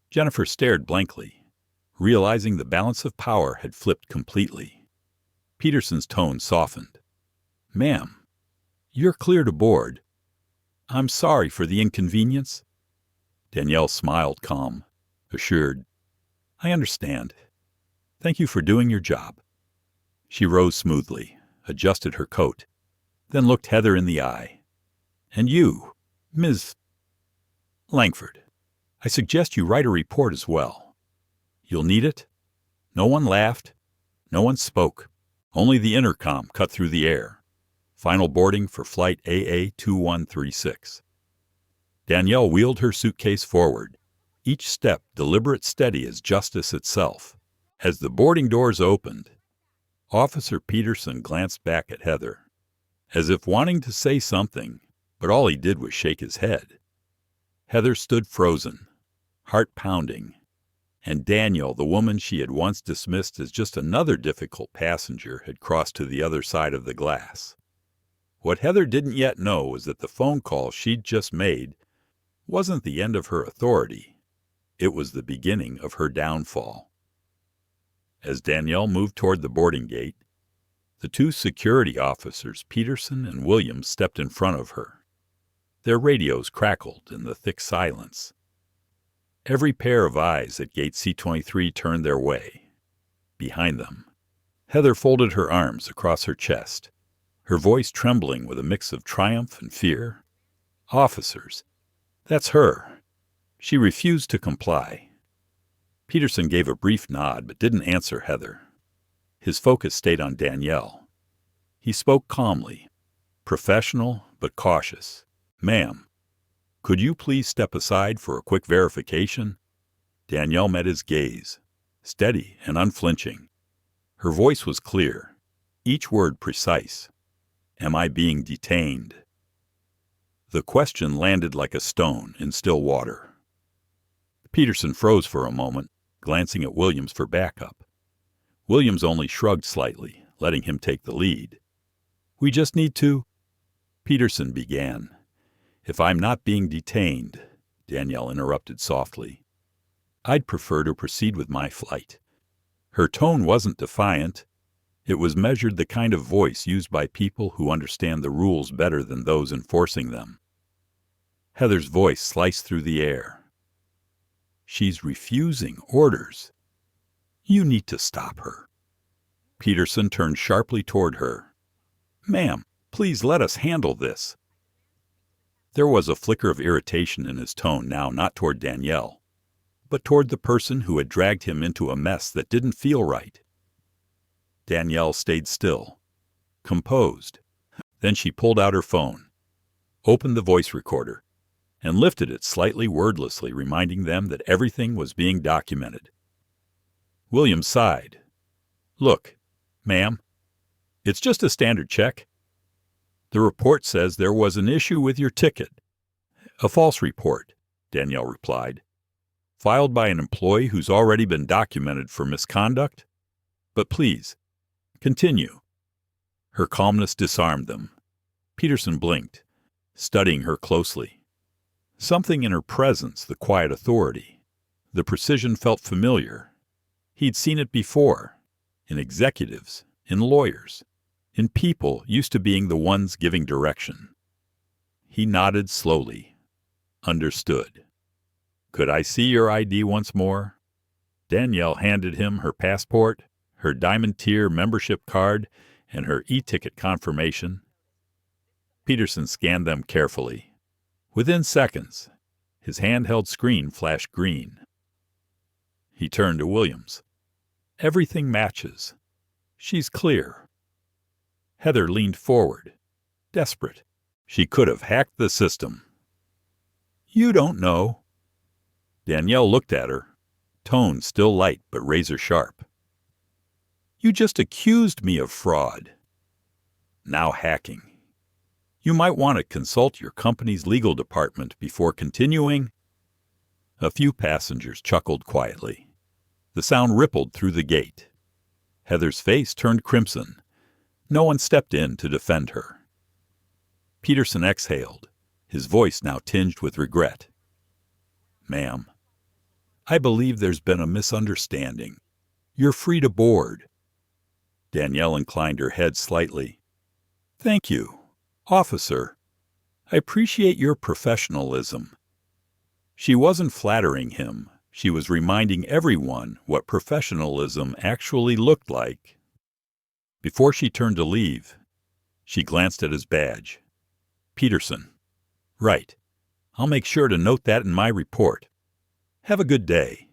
Jennifer stared blankly, realizing the balance of power had flipped completely. Peterson's tone softened. "Ma'am, you're clear to board. I'm sorry for the inconvenience." Danielle smiled, calm, assured. "I understand. Thank you for doing your job." She rose smoothly, adjusted her coat, then looked Heather in the eye. "And you, Ms. Langford, I suggest you write a report as well. You'll need it." No one laughed. No one spoke. Only the intercom cut through the air. Final boarding for flight AA2136. Danielle wheeled her suitcase forward, each step deliberate, steady as justice itself. As the boarding doors opened, Officer Peterson glanced back at Heather, as if wanting to say something, but all he did was shake his head. Heather stood frozen, heart pounding, and Danielle, the woman she had once dismissed as just another difficult passenger, had crossed to the other side of the glass. What Heather didn't yet know was that the phone call she'd just made wasn't the end of her authority. It was the beginning of her downfall. As Danielle moved toward the boarding gate, the two security officers, Peterson and Williams, stepped in front of her. Their radios crackled in the thick silence. Every pair of eyes at gate C-23 turned their way. Behind them, Heather folded her arms across her chest, her voice trembling with a mix of triumph and fear. "Officers, that's her." She refused to comply. Peterson gave a brief nod but didn't answer Heather. His focus stayed on Danielle. He spoke calmly, professional but cautious. "Ma'am, could you please step aside for a quick verification?" Danielle met his gaze, steady and unflinching. Her voice was clear, each word precise. "Am I being detained?" The question landed like a stone in still water. Peterson froze for a moment, glancing at Williams for backup. Williams only shrugged slightly, letting him take the lead. "We just need to—" Peterson began. "If I'm not being detained," Danielle interrupted softly, "I'd prefer to proceed with my flight." Her tone wasn't defiant. It was measured, the kind of voice used by people who understand the rules better than those enforcing them. Heather's voice sliced through the air. "She's refusing orders. You need to stop her." Peterson turned sharply toward her. "Ma'am, please let us handle this." There was a flicker of irritation in his tone now, not toward Danielle, but toward the person who had dragged him into a mess that didn't feel right. Danielle stayed still, composed. Then she pulled out her phone, opened the voice recorder, and lifted it slightly wordlessly, reminding them that everything was being documented. Williams sighed. "Look, ma'am, it's just a standard check. The report says there was an issue with your ticket." "A false report," Danielle replied. "Filed by an employee who's already been documented for misconduct. But please, continue." Her calmness disarmed them. Peterson blinked, studying her closely. Something in her presence, the quiet authority, the precision, felt familiar. He'd seen it before, in executives, in lawyers, in people used to being the ones giving direction. He nodded slowly. "Understood. Could I see your ID once more?" Danielle handed him her passport, her Diamond Tier membership card, and her e-ticket confirmation. Peterson scanned them carefully. Within seconds, his handheld screen flashed green. He turned to Williams. "Everything matches. She's clear." Heather leaned forward, desperate. She could have hacked the system. "You don't know." Danielle looked at her, tone still light but razor sharp. "You just accused me of fraud. Now hacking. You might want to consult your company's legal department before continuing." A few passengers chuckled quietly. The sound rippled through the gate. Heather's face turned crimson. No one stepped in to defend her. Peterson exhaled, his voice now tinged with regret. "Ma'am, I believe there's been a misunderstanding. You're free to board." Danielle inclined her head slightly. "Thank you, officer. I appreciate your professionalism." She wasn't flattering him. She was reminding everyone what professionalism actually looked like. Before she turned to leave, she glanced at his badge. "Peterson. Right. I'll make sure to note that in my report. Have a good day."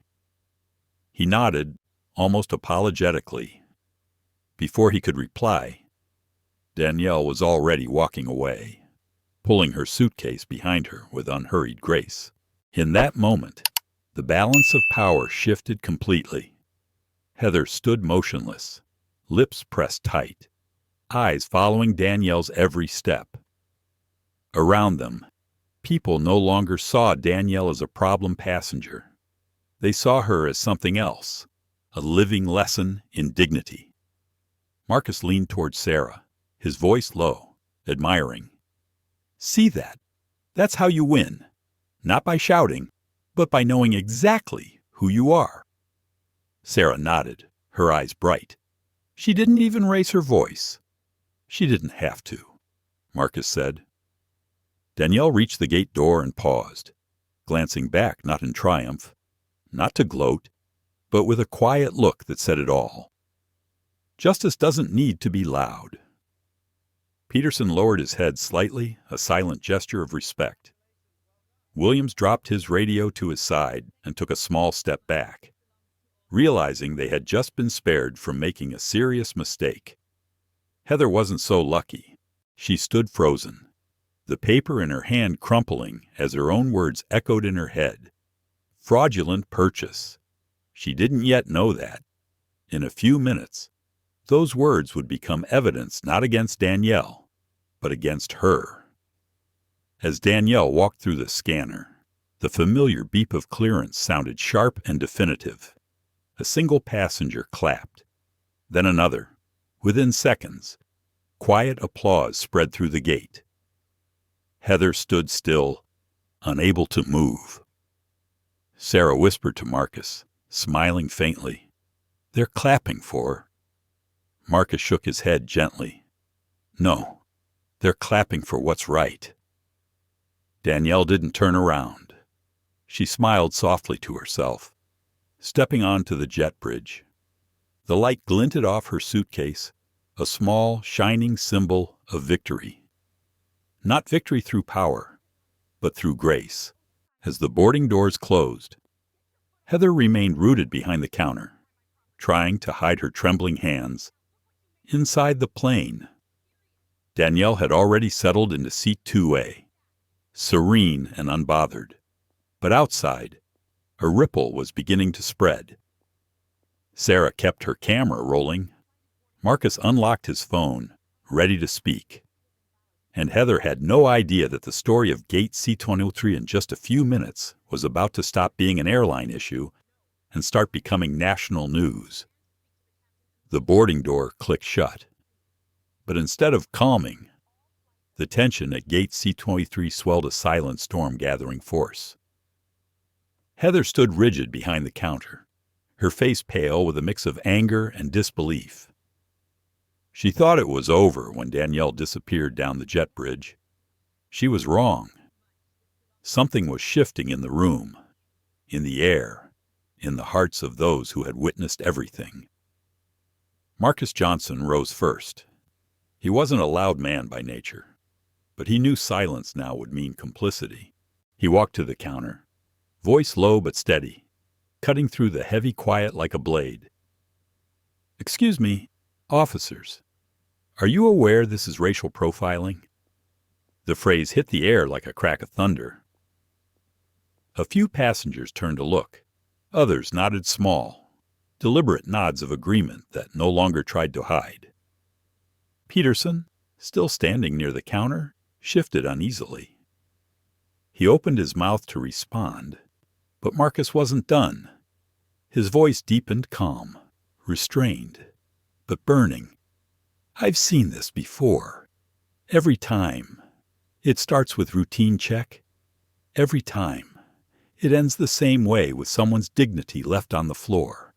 He nodded, almost apologetically. Before he could reply, Danielle was already walking away, pulling her suitcase behind her with unhurried grace. In that moment, the balance of power shifted completely. Heather stood motionless, lips pressed tight, eyes following Danielle's every step. Around them, people no longer saw Danielle as a problem passenger. They saw her as something else, a living lesson in dignity. Marcus leaned toward Sarah, his voice low, admiring. "See that? That's how you win. Not by shouting, but by knowing exactly who you are." Sarah nodded, her eyes bright. She didn't even raise her voice. She didn't have to, Marcus said. Danielle reached the gate door and paused, glancing back not in triumph, not to gloat, but with a quiet look that said it all. Justice doesn't need to be loud. Peterson lowered his head slightly, a silent gesture of respect. Williams dropped his radio to his side and took a small step back, realizing they had just been spared from making a serious mistake. Heather wasn't so lucky. She stood frozen, the paper in her hand crumpling as her own words echoed in her head. Fraudulent purchase. She didn't yet know that. In a few minutes, those words would become evidence not against Danielle, but against her. As Danielle walked through the scanner, the familiar beep of clearance sounded sharp and definitive. A single passenger clapped, then another. Within seconds, quiet applause spread through the gate. Heather stood still, unable to move. Sarah whispered to Marcus, smiling faintly, "They're clapping for her." Marcus shook his head gently. "No, they're clapping for what's right." Danielle didn't turn around. She smiled softly to herself, stepping onto the jet bridge. The light glinted off her suitcase, a small, shining symbol of victory. Not victory through power, but through grace. As the boarding doors closed, Heather remained rooted behind the counter, trying to hide her trembling hands. Inside the plane, Danielle had already settled into seat 2A, serene and unbothered. But outside, a ripple was beginning to spread. Sarah kept her camera rolling. Marcus unlocked his phone, ready to speak. And Heather had no idea that the story of Gate C-103 in just a few minutes was about to stop being an airline issue and start becoming national news. The boarding door clicked shut. But instead of calming, the tension at Gate C-23 swelled a silent storm gathering force. Heather stood rigid behind the counter, her face pale with a mix of anger and disbelief. She thought it was over when Danielle disappeared down the jet bridge. She was wrong. Something was shifting in the room, in the air, in the hearts of those who had witnessed everything. Marcus Johnson rose first. He wasn't a loud man by nature, but he knew silence now would mean complicity. He walked to the counter, voice low but steady, cutting through the heavy quiet like a blade. "Excuse me, officers, are you aware this is racial profiling?" The phrase hit the air like a crack of thunder. A few passengers turned to look. Others nodded small, deliberate nods of agreement that no longer tried to hide. Peterson, still standing near the counter, shifted uneasily. He opened his mouth to respond, but Marcus wasn't done. His voice deepened calm, restrained, but burning. "I've seen this before. Every time. It starts with routine check. Every time. It ends the same way, with someone's dignity left on the floor."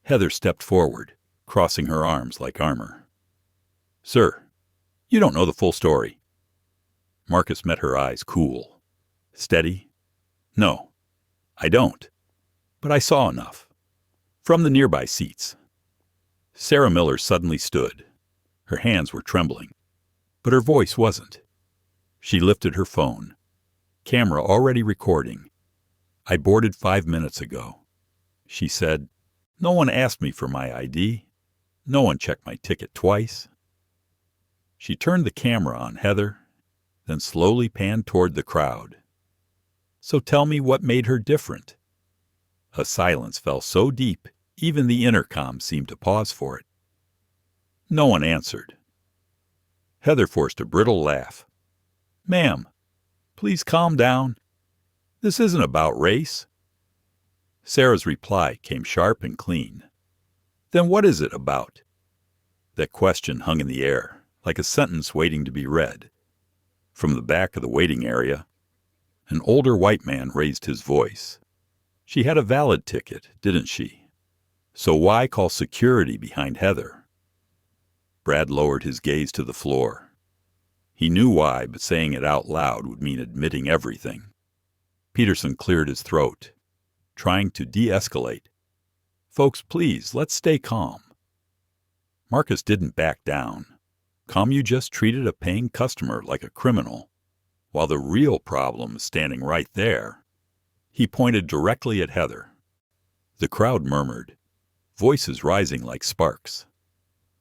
Heather stepped forward, crossing her arms like armor. "Sir, you don't know the full story." Marcus met her eyes cool, steady. "No, I don't. But I saw enough. From the nearby seats." Sarah Miller suddenly stood. Her hands were trembling, but her voice wasn't. She lifted her phone, camera already recording. "I boarded 5 minutes ago," she said. "No one asked me for my ID. No one checked my ticket twice." She turned the camera on Heather, then slowly panned toward the crowd. "So tell me what made her different." A silence fell so deep, even the intercom seemed to pause for it. No one answered. Heather forced a brittle laugh. "Ma'am, please calm down. This isn't about race." Sarah's reply came sharp and clean. "Then what is it about?" That question hung in the air, like a sentence waiting to be read. From the back of the waiting area, an older white man raised his voice. "She had a valid ticket, didn't she? So why call security behind Heather?" Brad lowered his gaze to the floor. He knew why, but saying it out loud would mean admitting everything. Peterson cleared his throat, trying to de-escalate. "Folks, please, let's stay calm." Marcus didn't back down. You just treated a paying customer like a criminal, while the real problem is standing right there. He pointed directly at Heather. The crowd murmured, voices rising like sparks.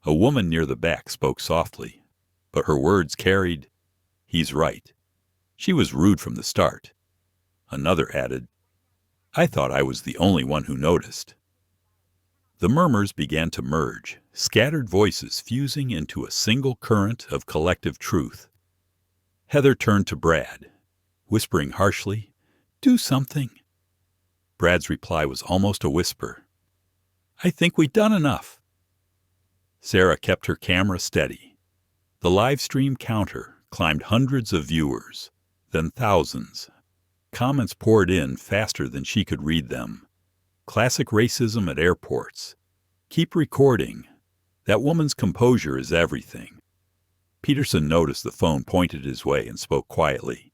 A woman near the back spoke softly, but her words carried, "He's right. She was rude from the start." Another added, "I thought I was the only one who noticed." The murmurs began to merge, scattered voices fusing into a single current of collective truth. Heather turned to Brad, whispering harshly, "Do something." Brad's reply was almost a whisper. "I think we've done enough." Sarah kept her camera steady. The live stream counter climbed hundreds of viewers, then thousands. Comments poured in faster than she could read them. Classic racism at airports. "Keep recording. That woman's composure is everything." Peterson noticed the phone pointed his way and spoke quietly.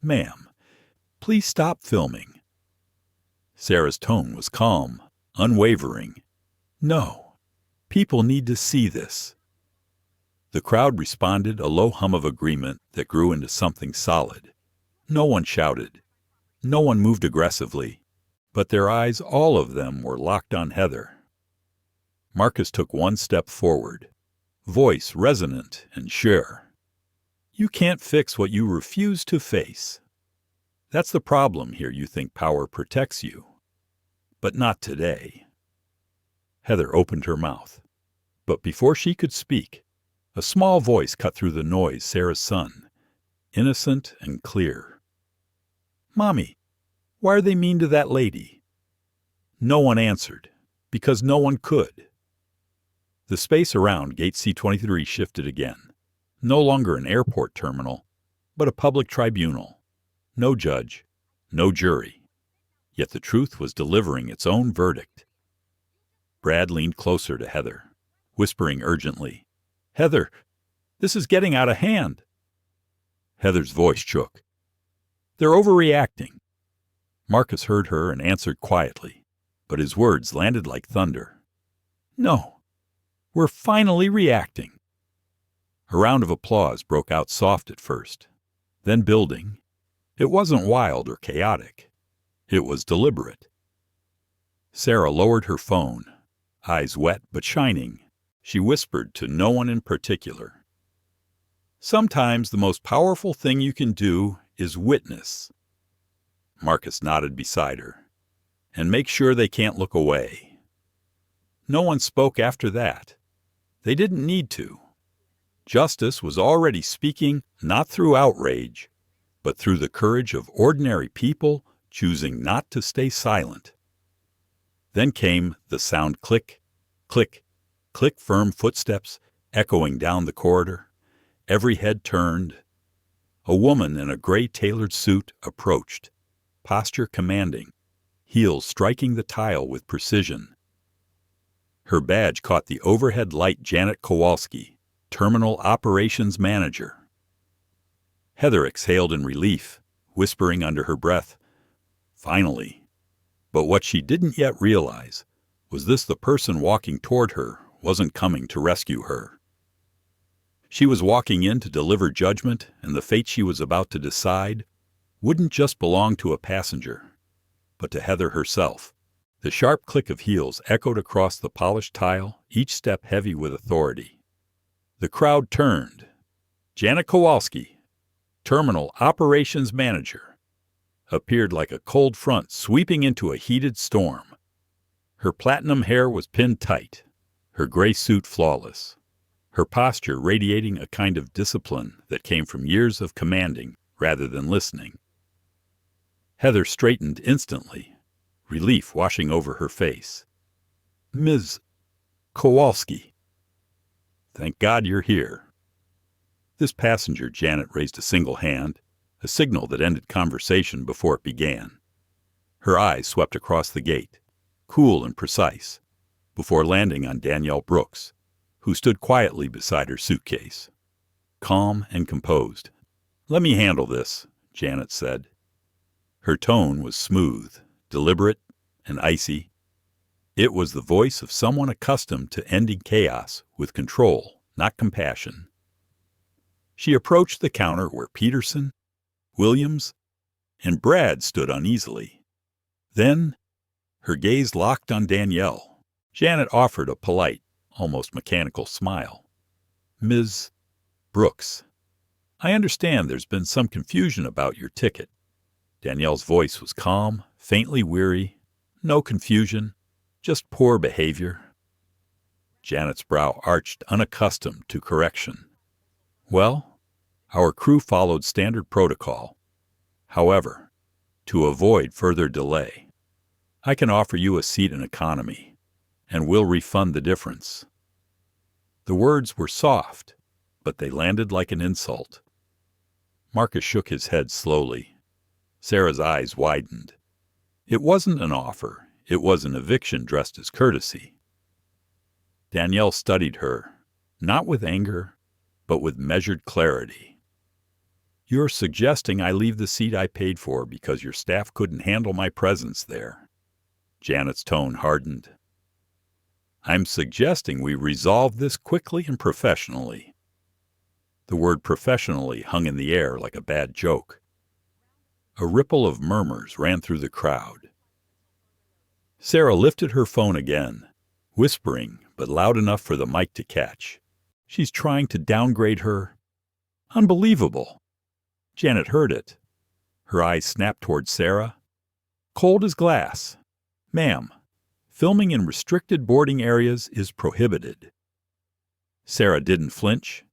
"Ma'am, please stop filming." Sarah's tone was calm, unwavering. "No, people need to see this." The crowd responded, a low hum of agreement that grew into something solid. No one shouted. No one moved aggressively, but their eyes, all of them, were locked on Heather. Marcus took one step forward, voice resonant and sure. "You can't fix what you refuse to face. That's the problem here. You think power protects you, but not today." Heather opened her mouth, but before she could speak, a small voice cut through the noise. Sarah's son, innocent and clear. "Mommy, why are they mean to that lady?" No one answered, because no one could. The space around Gate C-23 shifted again. No longer an airport terminal, but a public tribunal. No judge, no jury. Yet the truth was delivering its own verdict. Brad leaned closer to Heather, whispering urgently, "Heather, this is getting out of hand." Heather's voice shook. "They're overreacting." Marcus heard her and answered quietly, but his words landed like thunder. "No, we're finally reacting." A round of applause broke out, soft at first, then building. It wasn't wild or chaotic. It was deliberate. Sarah lowered her phone, eyes wet but shining. She whispered to no one in particular. "Sometimes the most powerful thing you can do is witness." Marcus nodded beside her. "And make sure they can't look away." No one spoke after that. They didn't need to. Justice was already speaking, not through outrage, but through the courage of ordinary people choosing not to stay silent. Then came the sound: click, click, click, firm footsteps echoing down the corridor. Every head turned. A woman in a gray tailored suit approached, posture commanding, heels striking the tile with precision. Her badge caught the overhead light. Janet Kowalski, Terminal Operations Manager. Heather exhaled in relief, whispering under her breath, "Finally." But what she didn't yet realize was the person walking toward her wasn't coming to rescue her. She was walking in to deliver judgment, and the fate she was about to decide wouldn't just belong to a passenger, but to Heather herself. The sharp click of heels echoed across the polished tile, each step heavy with authority. The crowd turned. Janet Kowalski, Terminal Operations Manager, appeared like a cold front sweeping into a heated storm. Her platinum hair was pinned tight, her gray suit flawless. her posture radiating a kind of discipline that came from years of commanding rather than listening. Heather straightened instantly, relief washing over her face. "Ms. Kowalski." "Thank God you're here." This passenger, Janet raised a single hand, a signal that ended conversation before it began. Her eyes swept across the gate, cool and precise, before landing on Danielle Brooks, who stood quietly beside her suitcase. Calm and composed. "Let me handle this," Janet said. Her tone was smooth, deliberate, and icy. It was the voice of someone accustomed to ending chaos with control, not compassion. She approached the counter where Peterson, Williams, and Brad stood uneasily. Then, her gaze locked on Danielle. Janet offered a polite, almost mechanical smile. "Ms. Brooks, I understand there's been some confusion about your ticket." Danielle's voice was calm, faintly weary. No confusion, just poor behavior. Janet's brow arched, unaccustomed to correction. "Well, our crew followed standard protocol. However, to avoid further delay, I can offer you a seat in economy, and we'll refund the difference." The words were soft, but they landed like an insult. Marcus shook his head slowly. Sarah's eyes widened. It wasn't an offer, it was an eviction dressed as courtesy. Danielle studied her, not with anger, but with measured clarity. "You're suggesting I leave the seat I paid for because your staff couldn't handle my presence there." Janet's tone hardened. "I'm suggesting we resolve this quickly and professionally." The word professionally hung in the air like a bad joke. A ripple of murmurs ran through the crowd. Sarah lifted her phone again, whispering, but loud enough for the mic to catch. "She's trying to downgrade her." "Unbelievable." Janet heard it. Her eyes snapped toward Sarah. "Cold as glass. Ma'am, filming in restricted boarding areas is prohibited." Sarah didn't flinch.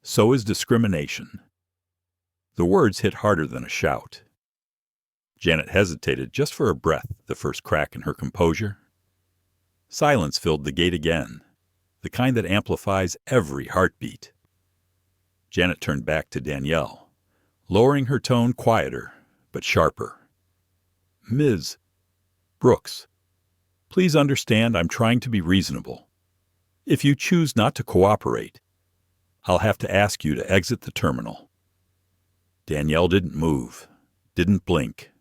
So is discrimination. The words hit harder than a shout. Janet hesitated just for a breath, the first crack in her composure. Silence filled the gate again, the kind that amplifies every heartbeat. Janet turned back to Danielle, lowering her tone quieter, but sharper. "Ms. Brooks, please understand I'm trying to be reasonable. If you choose not to cooperate, I'll have to ask you to exit the terminal." Danielle didn't move, didn't blink.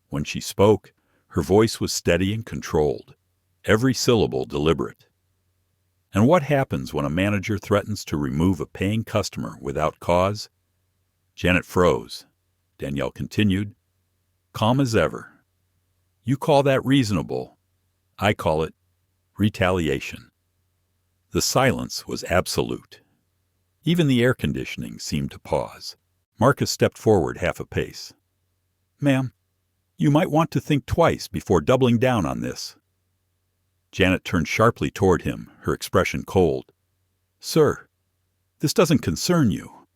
When she spoke, her voice was steady and controlled, every syllable deliberate. And what happens when a manager threatens to remove a paying customer without cause? Janet froze. Danielle continued, calm as ever. "You call that reasonable. I call it retaliation." The silence was absolute. Even the air conditioning seemed to pause. Marcus stepped forward half a pace. "Ma'am, you might want to think twice before doubling down on this." Janet turned sharply toward him, her expression cold. "Sir, this doesn't concern you."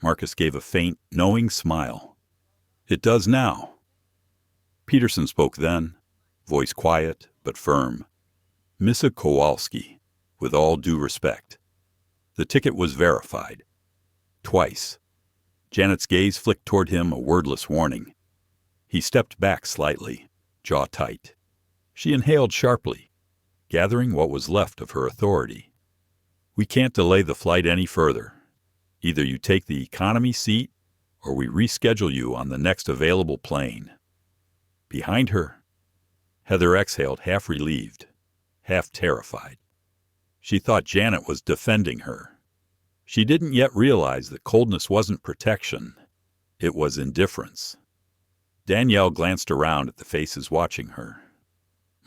Marcus gave a faint, knowing smile. "It does now." Peterson spoke then, voice quiet but firm. "Missa Kowalski, with all due respect." The ticket was verified. Twice. Janet's gaze flicked toward him, a wordless warning. He stepped back slightly, jaw tight. She inhaled sharply, gathering what was left of her authority. "We can't delay the flight any further. Either you take the economy seat, or we reschedule you on the next available plane." Behind her, Heather exhaled, half relieved, half terrified. She thought Janet was defending her. She didn't yet realize that coldness wasn't protection. It was indifference. Danielle glanced around at the faces watching her.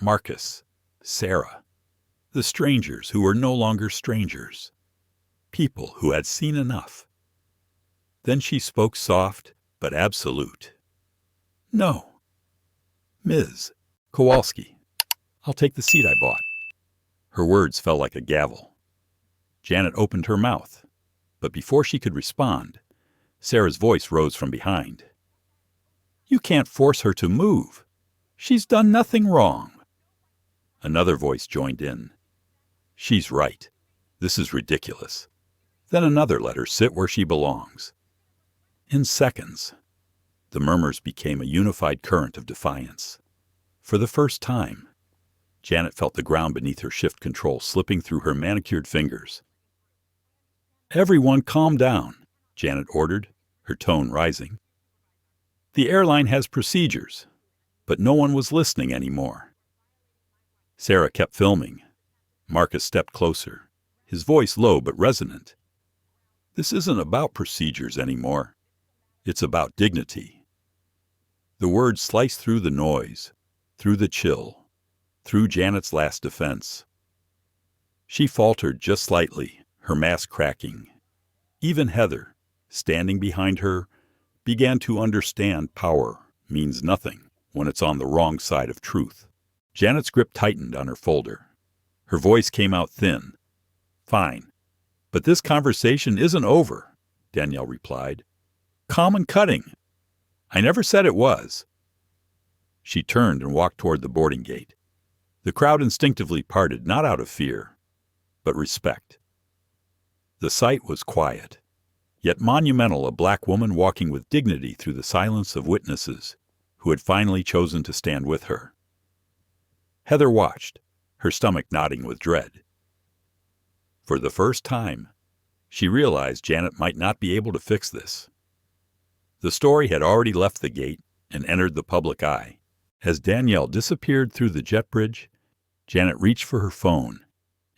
Marcus, Sarah, the strangers who were no longer strangers. People who had seen enough. Then she spoke soft but absolute. "No. Ms. Kowalski, I'll take the seat I bought." Her words fell like a gavel. Janet opened her mouth, but before she could respond, Sarah's voice rose from behind. "You can't force her to move. She's done nothing wrong." Another voice joined in. "She's right. This is ridiculous." Then another let her sit where she belongs. In seconds, the murmurs became a unified current of defiance. For the first time, Janet felt the ground beneath her shift control slipping through her manicured fingers. "Everyone calm down," Janet ordered, her tone rising. "The airline has procedures," but no one was listening anymore. Sarah kept filming. Marcus stepped closer, his voice low but resonant. "This isn't about procedures anymore. It's about dignity." The words sliced through the noise, through the chill, through Janet's last defense. She faltered just slightly, her mask cracking. Even Heather, standing behind her, began to understand power means nothing when it's on the wrong side of truth. Janet's grip tightened on her folder. Her voice came out thin. "Fine, but this conversation isn't over," Danielle replied. "Calm and cutting. I never said it was." She turned and walked toward the boarding gate. The crowd instinctively parted, not out of fear, but respect. The sight was quiet, yet monumental, a black woman walking with dignity through the silence of witnesses who had finally chosen to stand with her. Heather watched, her stomach knotting with dread. For the first time, she realized Janet might not be able to fix this. The story had already left the gate and entered the public eye. As Danielle disappeared through the jet bridge, Janet reached for her phone,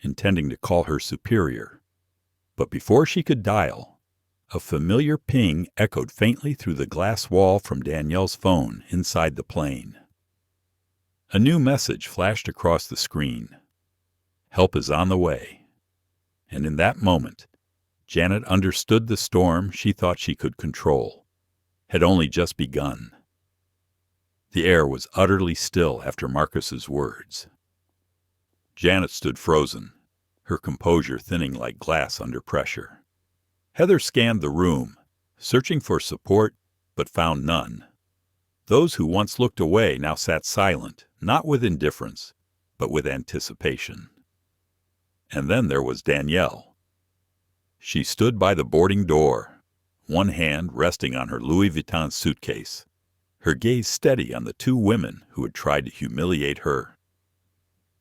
intending to call her superior. But before she could dial, a familiar ping echoed faintly through the glass wall from Danielle's phone inside the plane. A new message flashed across the screen. "Help is on the way." And in that moment, Janet understood the storm she thought she could control had only just begun. The air was utterly still after Marcus's words. Janet stood frozen, her composure thinning like glass under pressure. Heather scanned the room, searching for support, but found none. Those who once looked away now sat silent, not with indifference, but with anticipation. And then there was Danielle. She stood by the boarding door, one hand resting on her Louis Vuitton suitcase, her gaze steady on the two women who had tried to humiliate her.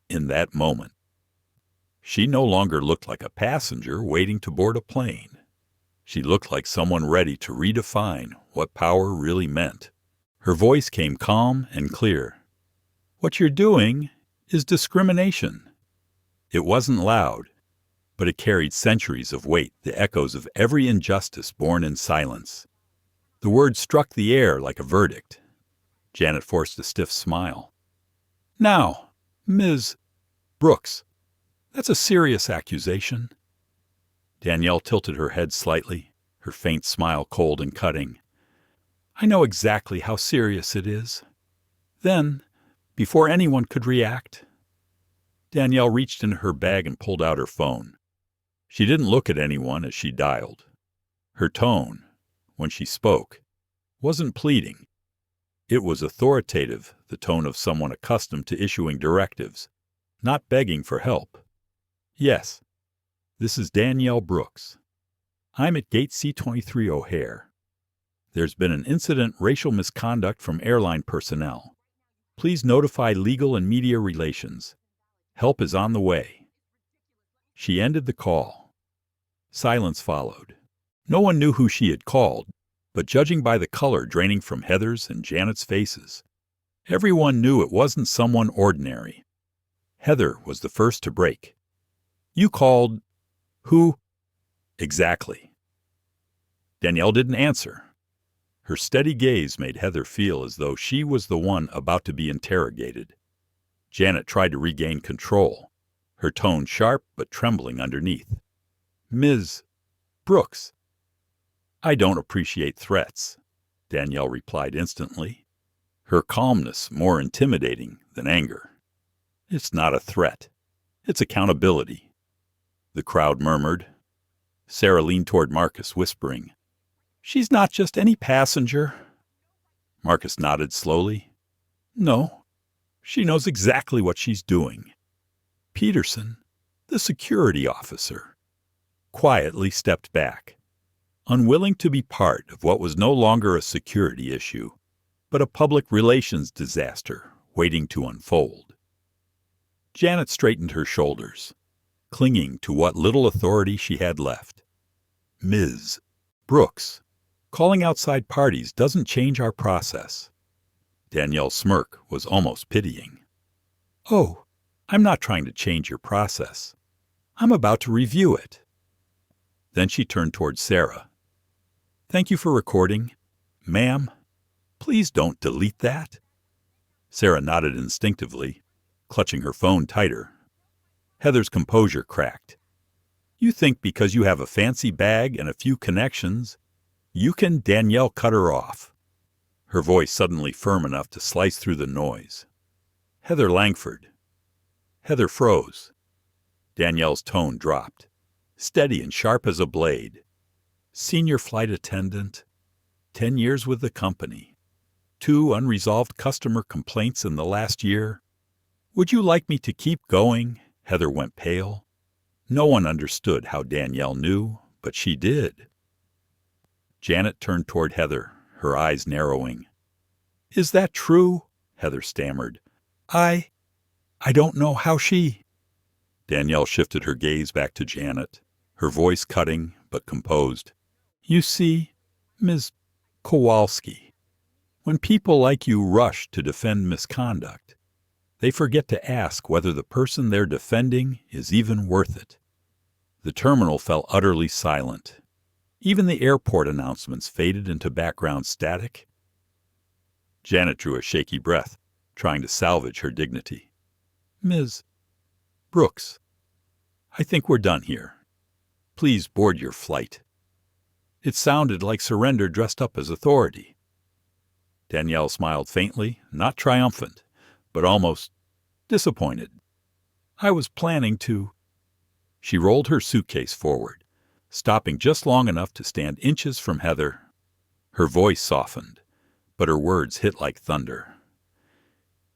In that moment, she no longer looked like a passenger waiting to board a plane. She looked like someone ready to redefine what power really meant. Her voice came calm and clear. "What you're doing is discrimination." It wasn't loud, but it carried centuries of weight, the echoes of every injustice born in silence. The words struck the air like a verdict. Janet forced a stiff smile. "Now, Ms. Brooks, that's a serious accusation." Danielle tilted her head slightly, her faint smile cold and cutting. "I know exactly how serious it is." Then, before anyone could react, Danielle reached into her bag and pulled out her phone. She didn't look at anyone as she dialed. Her tone, when she spoke, wasn't pleading. It was authoritative, the tone of someone accustomed to issuing directives, not begging for help. "Yes, this is Danielle Brooks. I'm at Gate C-23 O'Hare. There's been an incident, racial misconduct from airline personnel. Please notify legal and media relations. Help is on the way." She ended the call. Silence followed. No one knew who she had called, but judging by the color draining from Heather's and Janet's faces, everyone knew it wasn't someone ordinary. Heather was the first to break. "You called... who?" "Exactly." Danielle didn't answer. Her steady gaze made Heather feel as though she was the one about to be interrogated. Janet tried to regain control, her tone sharp but trembling underneath. "Ms. Brooks." "I don't appreciate threats," Danielle replied instantly, her calmness more intimidating than anger. "It's not a threat. It's accountability." the crowd murmured. Sarah leaned toward Marcus, whispering, "She's not just any passenger." Marcus nodded slowly. "No, she knows exactly what she's doing." Peterson, the security officer, quietly stepped back, unwilling to be part of what was no longer a security issue, but a public relations disaster waiting to unfold. Janet straightened her shoulders, clinging to what little authority she had left. "Ms. Brooks, calling outside parties doesn't change our process." Danielle's smirk was almost pitying. "Oh, I'm not trying to change your process. I'm about to review it." Then she turned toward Sarah. "Thank you for recording. Ma'am, please don't delete that." Sarah nodded instinctively, clutching her phone tighter. Heather's composure cracked. "You think because you have a fancy bag and a few connections, you can..." Danielle cut her off, her voice suddenly firm enough to slice through the noise. "Heather Langford." Heather froze. Danielle's tone dropped, steady and sharp as a blade. "Senior flight attendant, 10 years with the company, 2 unresolved customer complaints in the last year. Would you like me to keep going?" Heather went pale. No one understood how Danielle knew, but she did. Janet turned toward Heather, her eyes narrowing. "Is that true?" Heather stammered. I don't know how she..." Danielle shifted her gaze back to Janet, her voice cutting but composed. "You see, Ms. Kowalski, when people like you rush to defend misconduct, they forget to ask whether the person they're defending is even worth it." The terminal fell utterly silent. Even the airport announcements faded into background static. Janet drew a shaky breath, trying to salvage her dignity. "Ms. Brooks, I think we're done here. Please board your flight." It sounded like surrender dressed up as authority. Danielle smiled faintly, not triumphant, but almost disappointed. "I was planning to..." She rolled her suitcase forward, stopping just long enough to stand inches from Heather. Her voice softened, but her words hit like thunder.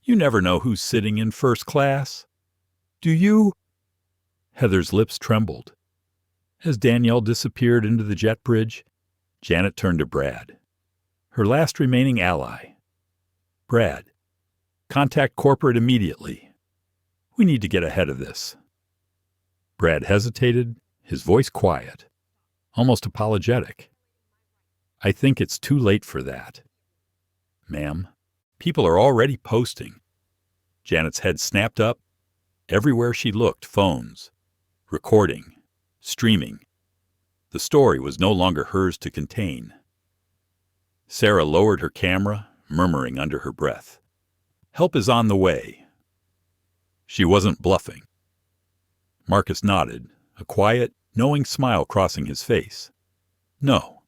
"You never know who's sitting in first class. Do you..." Heather's lips trembled. As Danielle disappeared into the jet bridge, Janet turned to Brad, her last remaining ally. "Brad, contact corporate immediately. We need to get ahead of this." Brad hesitated, his voice quiet, almost apologetic. "I think it's too late for that." "Ma'am, people are already posting." Janet's head snapped up. Everywhere she looked, phones, recording, streaming. The story was no longer hers to contain. Sarah lowered her camera, murmuring under her breath, "Help is on the way." She wasn't bluffing. Marcus nodded, a quiet, knowing smile crossing his face. "No."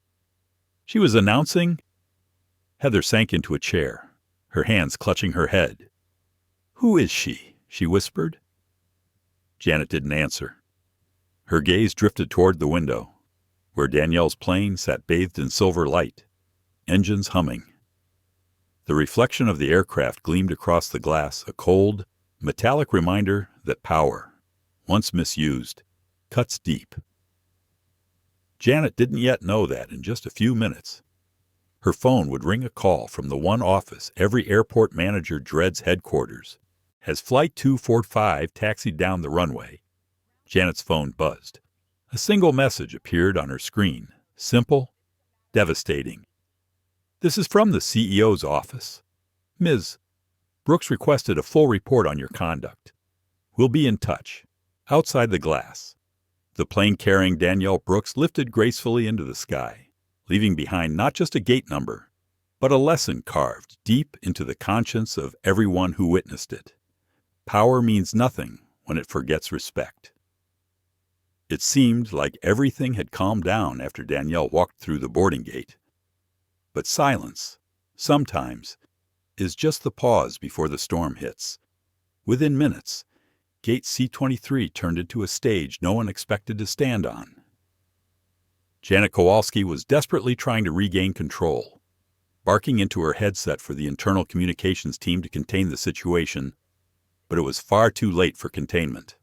She was announcing. Heather sank into a chair, her hands clutching her head. "Who is she?" she whispered. Janet didn't answer. Her gaze drifted toward the window, where Danielle's plane sat bathed in silver light, engines humming. The reflection of the aircraft gleamed across the glass, a cold, metallic reminder that power, once misused, cuts deep. Janet didn't yet know that in just a few minutes, her phone would ring a call from the one office every airport manager dreads headquarters. As Flight 245 taxied down the runway, Janet's phone buzzed. A single message appeared on her screen, simple, devastating. "This is from the CEO's office. Ms. Brooks requested a full report on your conduct. We'll be in touch." Outside the glass, the plane carrying Danielle Brooks lifted gracefully into the sky, leaving behind not just a gate number, but a lesson carved deep into the conscience of everyone who witnessed it. Power means nothing when it forgets respect. It seemed like everything had calmed down after Danielle walked through the boarding gate. But silence, sometimes, is just the pause before the storm hits. Within minutes, Gate C-23 turned into a stage no one expected to stand on. Janet Kowalski was desperately trying to regain control, barking into her headset for the internal communications team to contain the situation, but it was far too late for containment.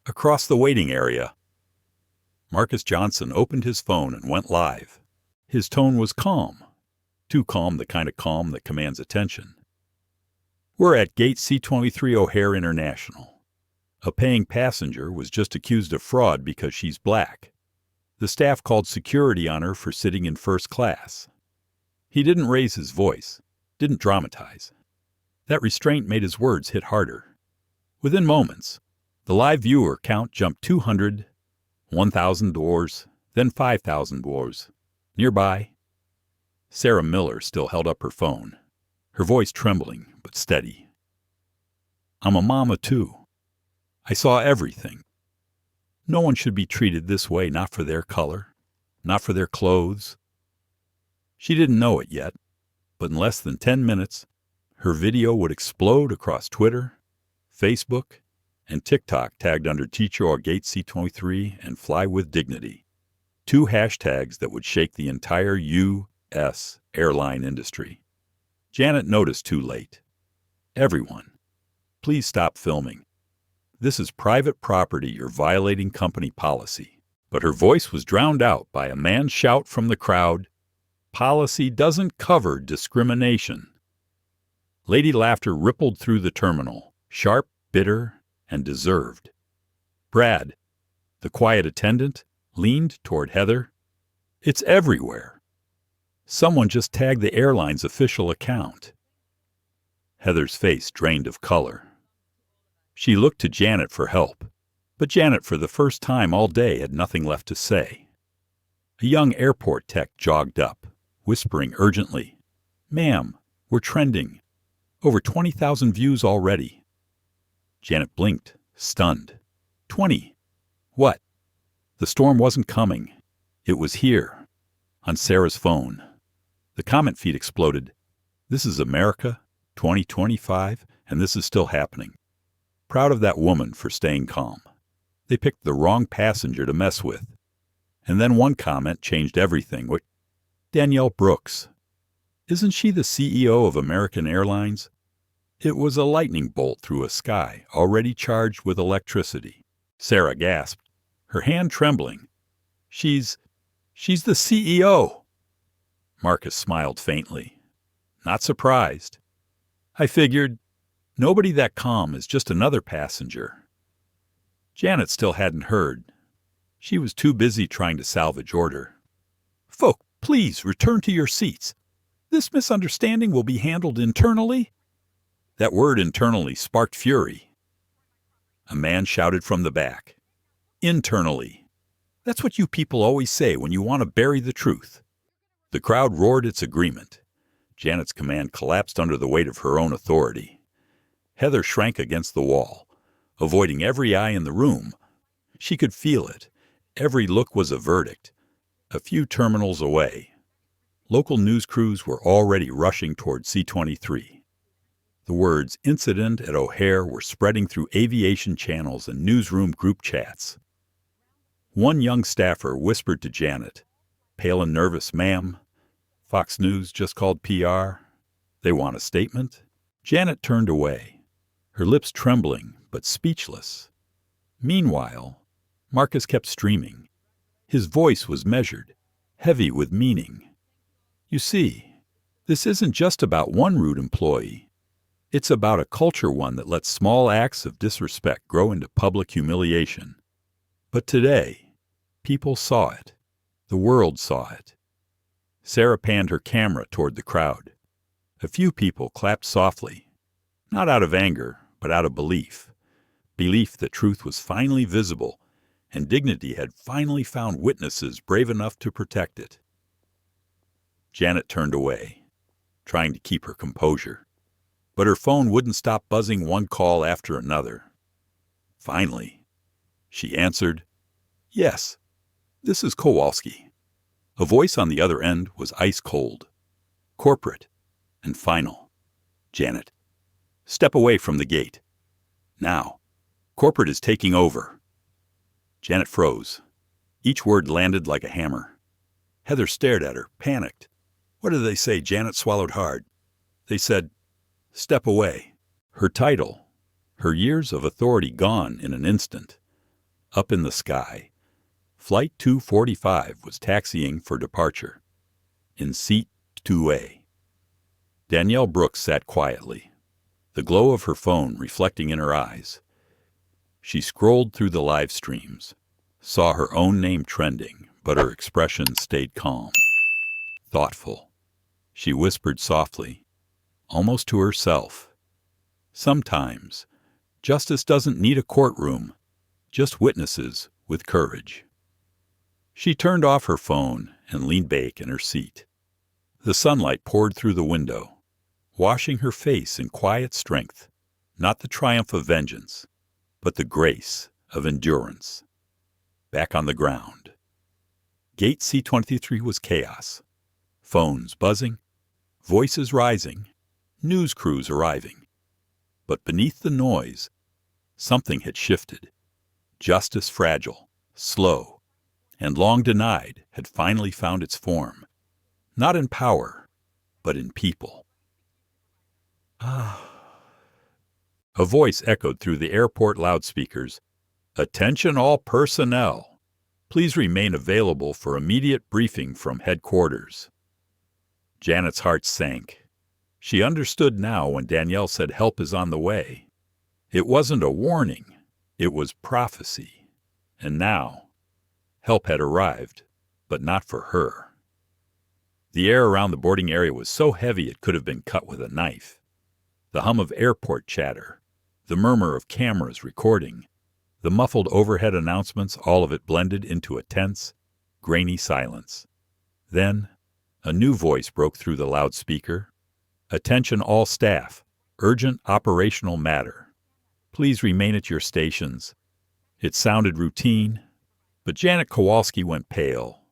Across the waiting area, Marcus Johnson opened his phone and went live. His tone was calm, too calm, the kind of calm that commands attention. "We're at Gate C-23 O'Hare International. A paying passenger was just accused of fraud because she's black. The staff called security on her for sitting in first class." He didn't raise his voice, didn't dramatize. That restraint made his words hit harder. Within moments, the live viewer count jumped 200, 1,000 doors, then 5,000 doors. Nearby, Sarah Miller still held up her phone, her voice trembling but steady. "I'm a mama too. I saw everything. No one should be treated this way, not for their color, not for their clothes." She didn't know it yet, but in less than 10 minutes, her video would explode across Twitter, Facebook, and TikTok tagged under Teacher or Gate C-23 and Fly with Dignity, 2 hashtags that would shake the entire U.S. airline industry. Janet noticed too late. "Everyone, please stop filming. This is private property. You're violating company policy." But her voice was drowned out by a man's shout from the crowd, "Policy doesn't cover discrimination." Lady laughter rippled through the terminal, sharp, bitter, and deserved. Brad, the quiet attendant, leaned toward Heather. "It's everywhere. Someone just tagged the airline's official account." Heather's face drained of color. She looked to Janet for help, but Janet, for the first time all day, had nothing left to say. A young airport tech jogged up, whispering urgently, "Ma'am, we're trending. Over 20,000 views already." Janet blinked, stunned. 20. What? The storm wasn't coming. It was here, on Sarah's phone. The comment feed exploded. "This is America, 2025, and this is still happening. Proud of that woman for staying calm. They picked the wrong passenger to mess with." And then one comment changed everything. "Danielle Brooks. Isn't she the CEO of American Airlines?" It was a lightning bolt through a sky already charged with electricity. Sarah gasped, her hand trembling. She's the CEO." Marcus smiled faintly. "Not surprised. I figured nobody that calm is just another passenger." Janet still hadn't heard. She was too busy trying to salvage order. "Folk, please return to your seats. This misunderstanding will be handled internally." That word "internally" sparked fury. A man shouted from the back, "Internally. That's what you people always say when you want to bury the truth." The crowd roared its agreement. Janet's command collapsed under the weight of her own authority. Heather shrank against the wall, avoiding every eye in the room. She could feel it. Every look was a verdict. A few terminals away, local news crews were already rushing toward C-23. The words "incident at O'Hare" were spreading through aviation channels and newsroom group chats. One young staffer whispered to Janet, pale and nervous, "Ma'am, Fox News just called PR. They want a statement." Janet turned away, her lips trembling but speechless. Meanwhile, Marcus kept streaming. His voice was measured, heavy with meaning. "You see, this isn't just about one rude employee. It's about a culture, one that lets small acts of disrespect grow into public humiliation. But today, people saw it. The world saw it." Sarah panned her camera toward the crowd. A few people clapped softly, not out of anger, but out of belief. Belief that truth was finally visible, and dignity had finally found witnesses brave enough to protect it. Janet turned away, trying to keep her composure. But her phone wouldn't stop buzzing one call after another. Finally, she answered, "Yes, this is Kowalski." A voice on the other end was ice cold, corporate, and final. "Janet, step away from the gate. Now." Corporate is taking over. Janet froze. Each word landed like a hammer. Heather stared at her, panicked. What did they say? Janet swallowed hard. They said, step away. Her title, her years of authority gone in an instant. Up in the sky, Flight 245 was taxiing for departure. In seat 2A. Danielle Brooks sat quietly, the glow of her phone reflecting in her eyes. She scrolled through the live streams, saw her own name trending, but her expression stayed calm, thoughtful. She whispered softly, almost to herself, sometimes, justice doesn't need a courtroom, just witnesses with courage. She turned off her phone and leaned back in her seat. The sunlight poured through the window, washing her face in quiet strength, not the triumph of vengeance, but the grace of endurance. Back on the ground. Gate C-23 was chaos. Phones buzzing, voices rising, news crews arriving. But beneath the noise, something had shifted. Justice fragile, slow, and long denied had finally found its form, not in power, but in people. A voice echoed through the airport loudspeakers. Attention all personnel. Please remain available for immediate briefing from headquarters. Janet's heart sank. She understood now when Danielle said help is on the way. It wasn't a warning, it was prophecy. And now, help had arrived, but not for her. The air around the boarding area was so heavy it could have been cut with a knife. The hum of airport chatter, the murmur of cameras recording, the muffled overhead announcements, all of it blended into a tense, grainy silence. Then, a new voice broke through the loudspeaker. Attention all staff, urgent operational matter. Please remain at your stations. It sounded routine, but Janet Kowalski went pale.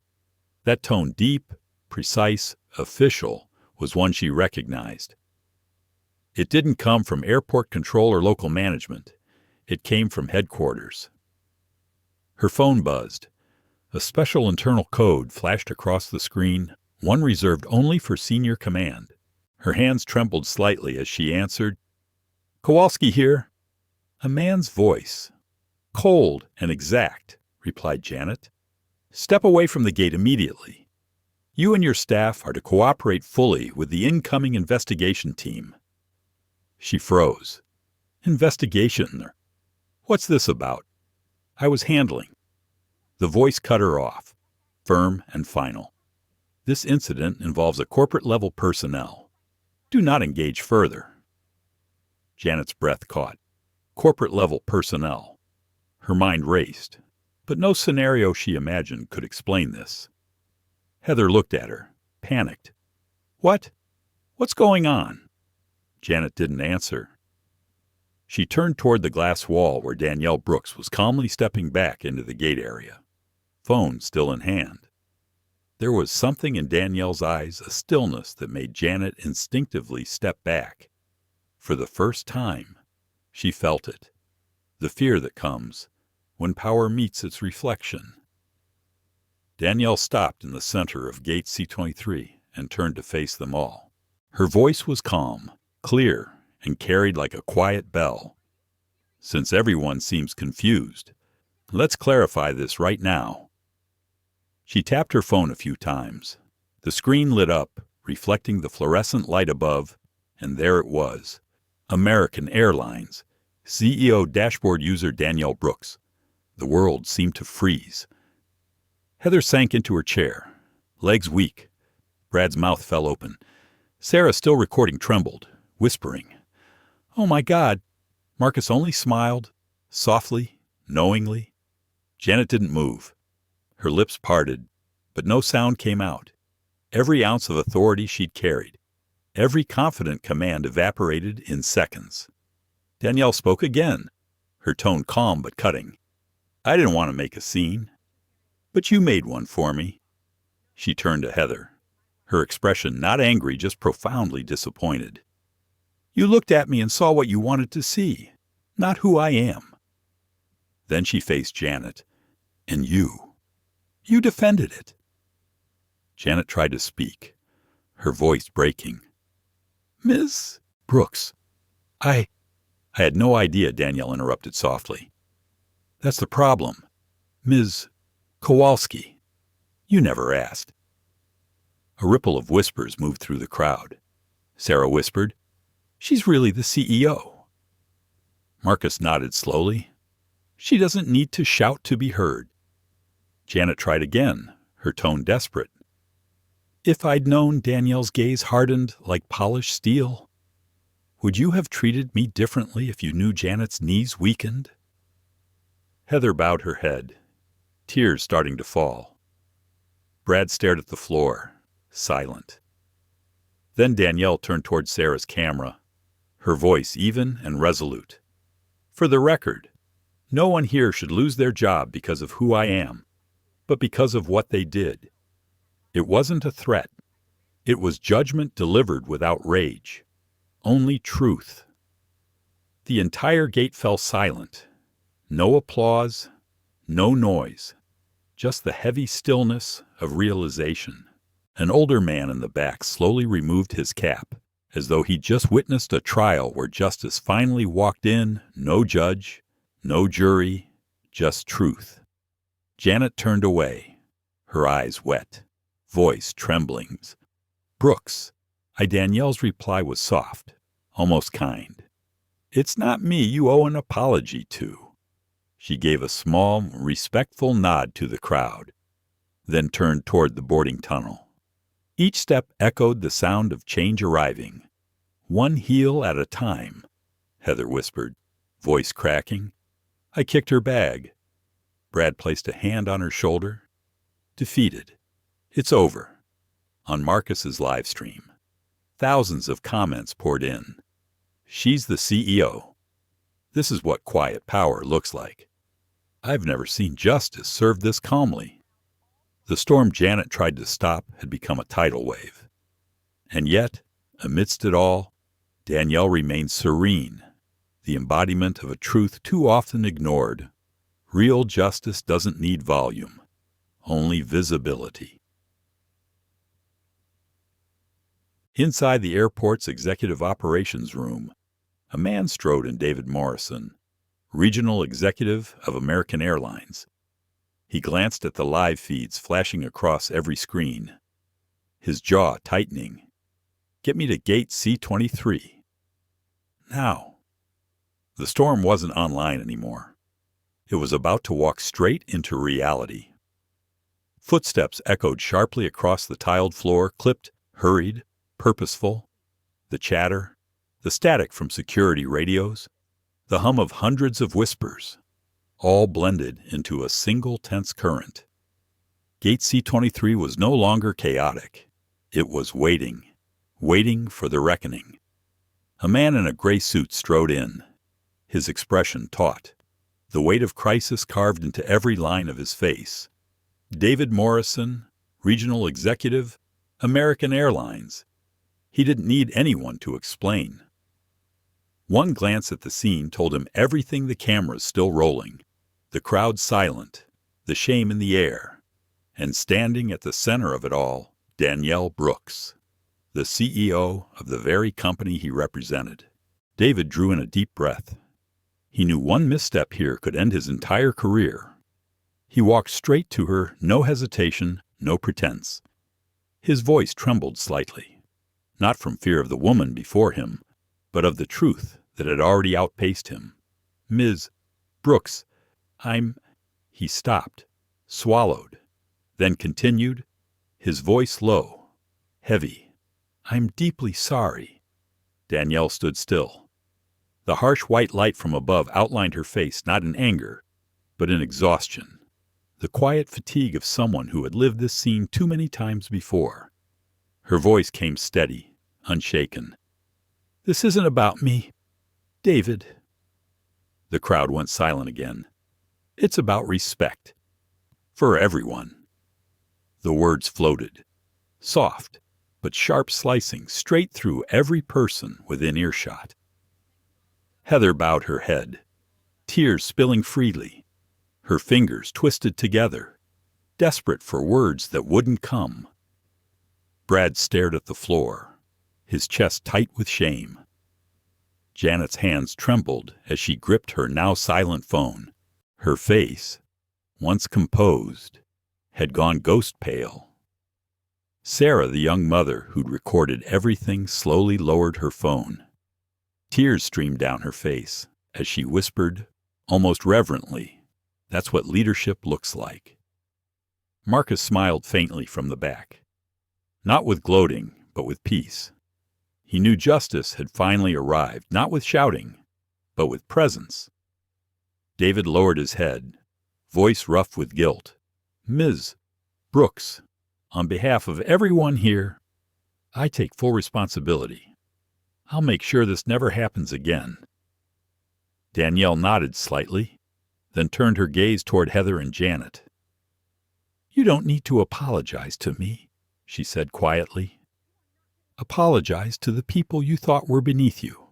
That tone, deep, precise, official, was one she recognized. It didn't come from airport control or local management. It came from headquarters. Her phone buzzed. A special internal code flashed across the screen, one reserved only for senior command. Her hands trembled slightly as she answered, Kowalski here. A man's voice. Cold and exact, replied Janet. Step away from the gate immediately. You and your staff are to cooperate fully with the incoming investigation team. She froze. Investigation? What's this about? I was handling. The voice cut her off, firm and final. This incident involves a corporate-level personnel. Do not engage further. Janet's breath caught. Corporate-level personnel. Her mind raced, but no scenario she imagined could explain this. Heather looked at her, panicked. What? What's going on? Janet didn't answer. She turned toward the glass wall where Danielle Brooks was calmly stepping back into the gate area, phone still in hand. There was something in Danielle's eyes, a stillness that made Janet instinctively step back. For the first time, she felt it, the fear that comes when power meets its reflection. Danielle stopped in the center of Gate C-23 and turned to face them all. Her voice was calm, clear, and carried like a quiet bell. Since everyone seems confused, let's clarify this right now. She tapped her phone a few times. The screen lit up, reflecting the fluorescent light above, and there it was. American Airlines, CEO dashboard user Danielle Brooks. The world seemed to freeze. Heather sank into her chair, legs weak. Brad's mouth fell open. Sarah, still recording, trembled, whispering, Oh my God. Marcus only smiled, softly, knowingly. Janet didn't move. Her lips parted, but no sound came out. Every ounce of authority she'd carried, every confident command evaporated in seconds. Danielle spoke again, her tone calm but cutting. I didn't want to make a scene, but you made one for me. She turned to Heather, her expression not angry, just profoundly disappointed. You looked at me and saw what you wanted to see, not who I am. Then she faced Janet. And you defended it. Janet tried to speak, her voice breaking. Ms. Brooks, I had no idea, Danielle interrupted softly. That's the problem. Ms. Kowalski, you never asked. A ripple of whispers moved through the crowd. Sarah whispered, She's really the CEO. Marcus nodded slowly. She doesn't need to shout to be heard. Janet tried again, her tone desperate. If I'd known Danielle's gaze hardened like polished steel, would you have treated me differently if you knew Janet's knees weakened? Heather bowed her head, tears starting to fall. Brad stared at the floor, silent. Then Danielle turned toward Sarah's camera, her voice even and resolute. For the record, no one here should lose their job because of who I am, but because of what they did. It wasn't a threat. It was judgment delivered without rage. Only truth. The entire gate fell silent. No applause, no noise, just the heavy stillness of realization. An older man in the back slowly removed his cap, as though he'd just witnessed a trial where justice finally walked in, no judge, no jury, just truth. Janet turned away, her eyes wet, voice trembling. Brooks. Danielle's reply was soft, almost kind. It's not me you owe an apology to. She gave a small, respectful nod to the crowd, then turned toward the boarding tunnel. Each step echoed the sound of change arriving. One heel at a time, Heather whispered, voice cracking. I kicked her bag. Brad placed a hand on her shoulder. Defeated. It's over. On Marcus's live stream, thousands of comments poured in. She's the CEO. This is what quiet power looks like. I've never seen justice served this calmly. The storm Janet tried to stop had become a tidal wave. And yet, amidst it all, Danielle remained serene, the embodiment of a truth too often ignored. Real justice doesn't need volume, only visibility. Inside the airport's executive operations room, a man strode in. David Morrison, regional executive of American Airlines. He glanced at the live feeds flashing across every screen, his jaw tightening. Get me to gate C-23. Now. The storm wasn't online anymore. It was about to walk straight into reality. Footsteps echoed sharply across the tiled floor, clipped, hurried, purposeful. The chatter, the static from security radios, the hum of hundreds of whispers, all blended into a single tense current. Gate C-23 was no longer chaotic. It was waiting for the reckoning. A man in a gray suit strode in, his expression taut, the weight of crisis carved into every line of his face. David Morrison, regional executive, American Airlines. He didn't need anyone to explain. One glance at the scene told him everything. The cameras still rolling, the crowd silent, the shame in the air, and standing at the center of it all, Danielle Brooks, the CEO of the very company he represented. David drew in a deep breath. He knew one misstep here could end his entire career. He walked straight to her, no hesitation, no pretense. His voice trembled slightly. Not from fear of the woman before him, but of the truth that had already outpaced him. Ms. Brooks, He stopped, swallowed, then continued, his voice low, heavy. I'm deeply sorry. Danielle stood still. The harsh white light from above outlined her face not in anger, but in exhaustion, the quiet fatigue of someone who had lived this scene too many times before. Her voice came steady, unshaken. This isn't about me, David. The crowd went silent again. It's about respect. For everyone. The words floated, soft, but sharp, slicing straight through every person within earshot. Heather bowed her head, tears spilling freely. her fingers twisted together, desperate for words that wouldn't come. Brad stared at the floor, his chest tight with shame. Janet's hands trembled as she gripped her now silent phone. Her face, once composed, had gone ghost pale. Sarah, the young mother who'd recorded everything, slowly lowered her phone. Tears streamed down her face as she whispered, almost reverently, "That's what leadership looks like." Marcus smiled faintly from the back. Not with gloating, but with peace. He knew justice had finally arrived, not with shouting, but with presence. David lowered his head, voice rough with guilt. "Ms. Brooks, on behalf of everyone here, I take full responsibility. I'll make sure this never happens again." Danielle nodded slightly, then turned her gaze toward Heather and Janet. "You don't need to apologize to me," she said quietly. "Apologize to the people you thought were beneath you."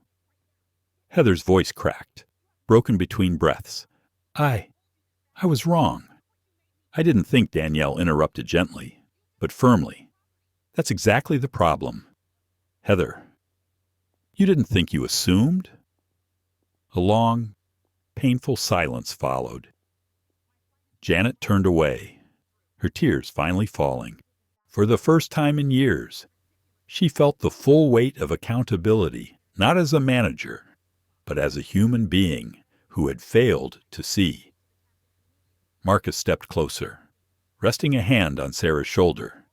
Heather's voice cracked, broken between breaths. I was wrong." "I didn't think," Danielle interrupted gently, but firmly. "That's exactly the problem. Heather, you didn't think you assumed?" A long, painful silence followed. Janet turned away, her tears finally falling. For the first time in years, she felt the full weight of accountability, not as a manager, but as a human being who had failed to see. Marcus stepped closer, resting a hand on Sarah's shoulder.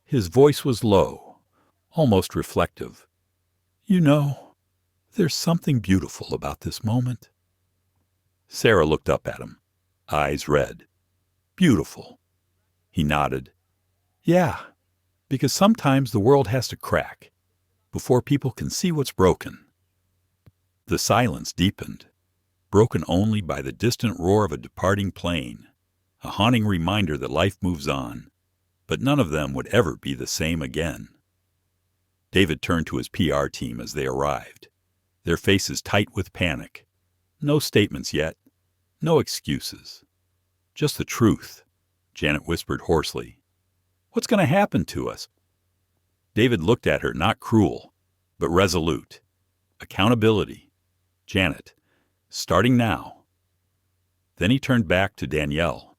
His voice was low, almost reflective. "You know, there's something beautiful about this moment." Sarah looked up at him, eyes red. "Beautiful." He nodded. "Yeah. Because sometimes the world has to crack before people can see what's broken." The silence deepened, broken only by the distant roar of a departing plane, a haunting reminder that life moves on, but none of them would ever be the same again. David turned to his PR team as they arrived, their faces tight with panic. No statements yet, no excuses. "Just the truth," Janet whispered hoarsely. "What's going to happen to us?" David looked at her, not cruel, but resolute. "Accountability. Janet, starting now." Then he turned back to Danielle,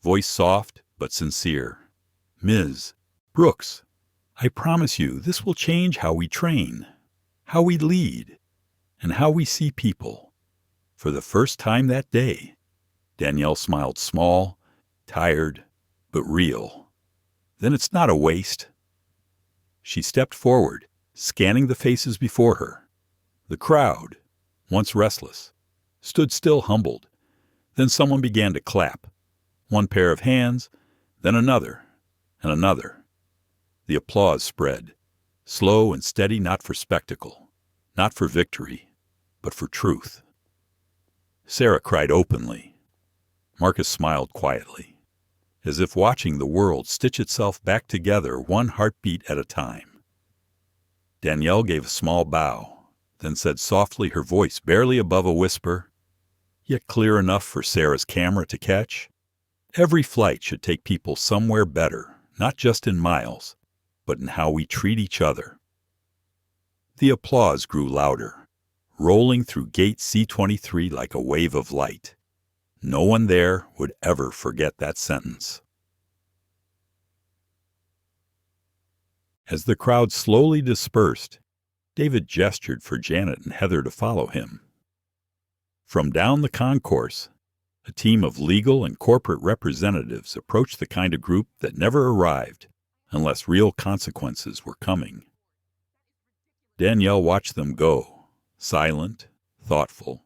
voice soft but sincere. "Ms. Brooks, I promise you this will change how we train, how we lead, and how we see people." For the first time that day, Danielle smiled small, tired, but real. "Then it's not a waste." She stepped forward, scanning the faces before her. The crowd, once restless, stood still, humbled. Then someone began to clap. One pair of hands, then another, and another. The applause spread, slow and steady, not for spectacle, not for victory, but for truth. Sarah cried openly. Marcus smiled quietly, as if watching the world stitch itself back together one heartbeat at a time. Danielle gave a small bow, then said softly, her voice barely above a whisper, yet clear enough for Sarah's camera to catch, "Every flight should take people somewhere better, not just in miles, but in how we treat each other." The applause grew louder, rolling through gate C-23 like a wave of light. No one there would ever forget that sentence. As the crowd slowly dispersed, David gestured for Janet and Heather to follow him. From down the concourse, a team of legal and corporate representatives approached the kind of group that never arrived unless real consequences were coming. Danielle watched them go, silent, thoughtful.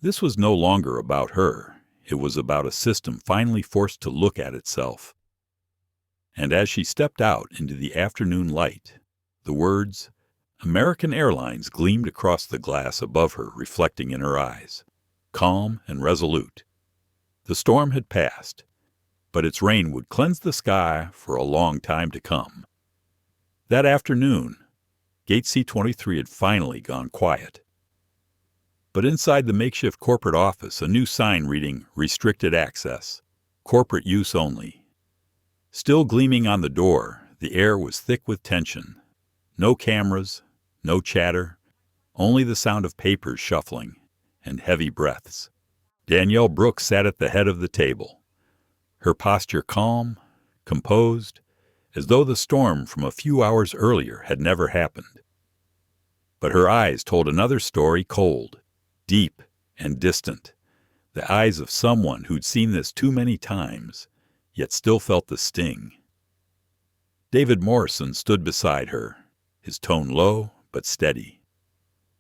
This was no longer about her. It was about a system finally forced to look at itself. And as she stepped out into the afternoon light, the words, "American Airlines," gleamed across the glass above her, reflecting in her eyes, calm and resolute. The storm had passed, but its rain would cleanse the sky for a long time to come. That afternoon, Gate C-23 had finally gone quiet. But inside the makeshift corporate office, a new sign reading "Restricted Access. Corporate Use Only." Still gleaming on the door, the air was thick with tension. No cameras, no chatter, only the sound of papers shuffling and heavy breaths. Danielle Brooks sat at the head of the table, her posture calm, composed, as though the storm from a few hours earlier had never happened. But her eyes told another story, cold, deep, and distant, the eyes of someone who'd seen this too many times, yet still felt the sting. David Morrison stood beside her, his tone low but steady.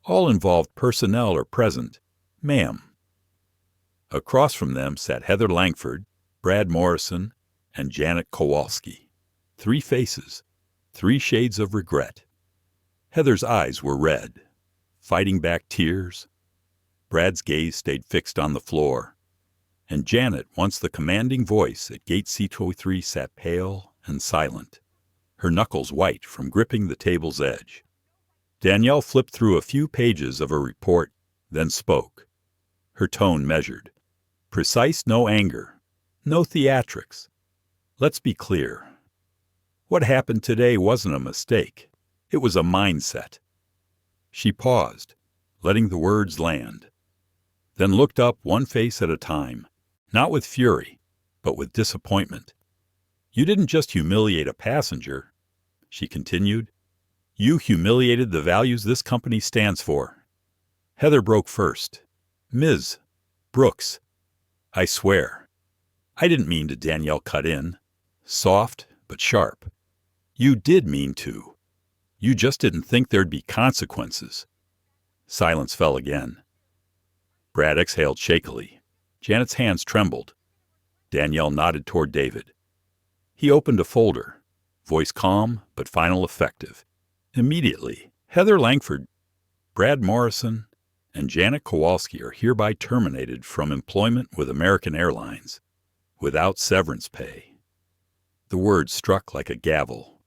"All involved personnel are present, ma'am." Across from them sat Heather Langford, Brad Morrison, and Janet Kowalski. 3 faces, 3 shades of regret. Heather's eyes were red, fighting back tears. Brad's gaze stayed fixed on the floor, and Janet, once the commanding voice at Gate C23, sat pale and silent, her knuckles white from gripping the table's edge. Danielle flipped through a few pages of a report, then spoke, her tone measured. Precise, no anger, no theatrics. "Let's be clear. What happened today wasn't a mistake. It was a mindset." She paused, letting the words land, then looked up one face at a time, not with fury, but with disappointment. "You didn't just humiliate a passenger," she continued. "You humiliated the values this company stands for." Heather broke first. "Ms. Brooks, I swear." "I didn't mean to," Danielle cut in, soft but sharp. "You did mean to. You just didn't think there'd be consequences." Silence fell again. Brad exhaled shakily. Janet's hands trembled. Danielle nodded toward David. He opened a folder, voice calm but final effective. Immediately, Heather Langford, Brad Morrison, and Janet Kowalski are hereby terminated from employment with American Airlines, without severance pay. The words struck like a gavel.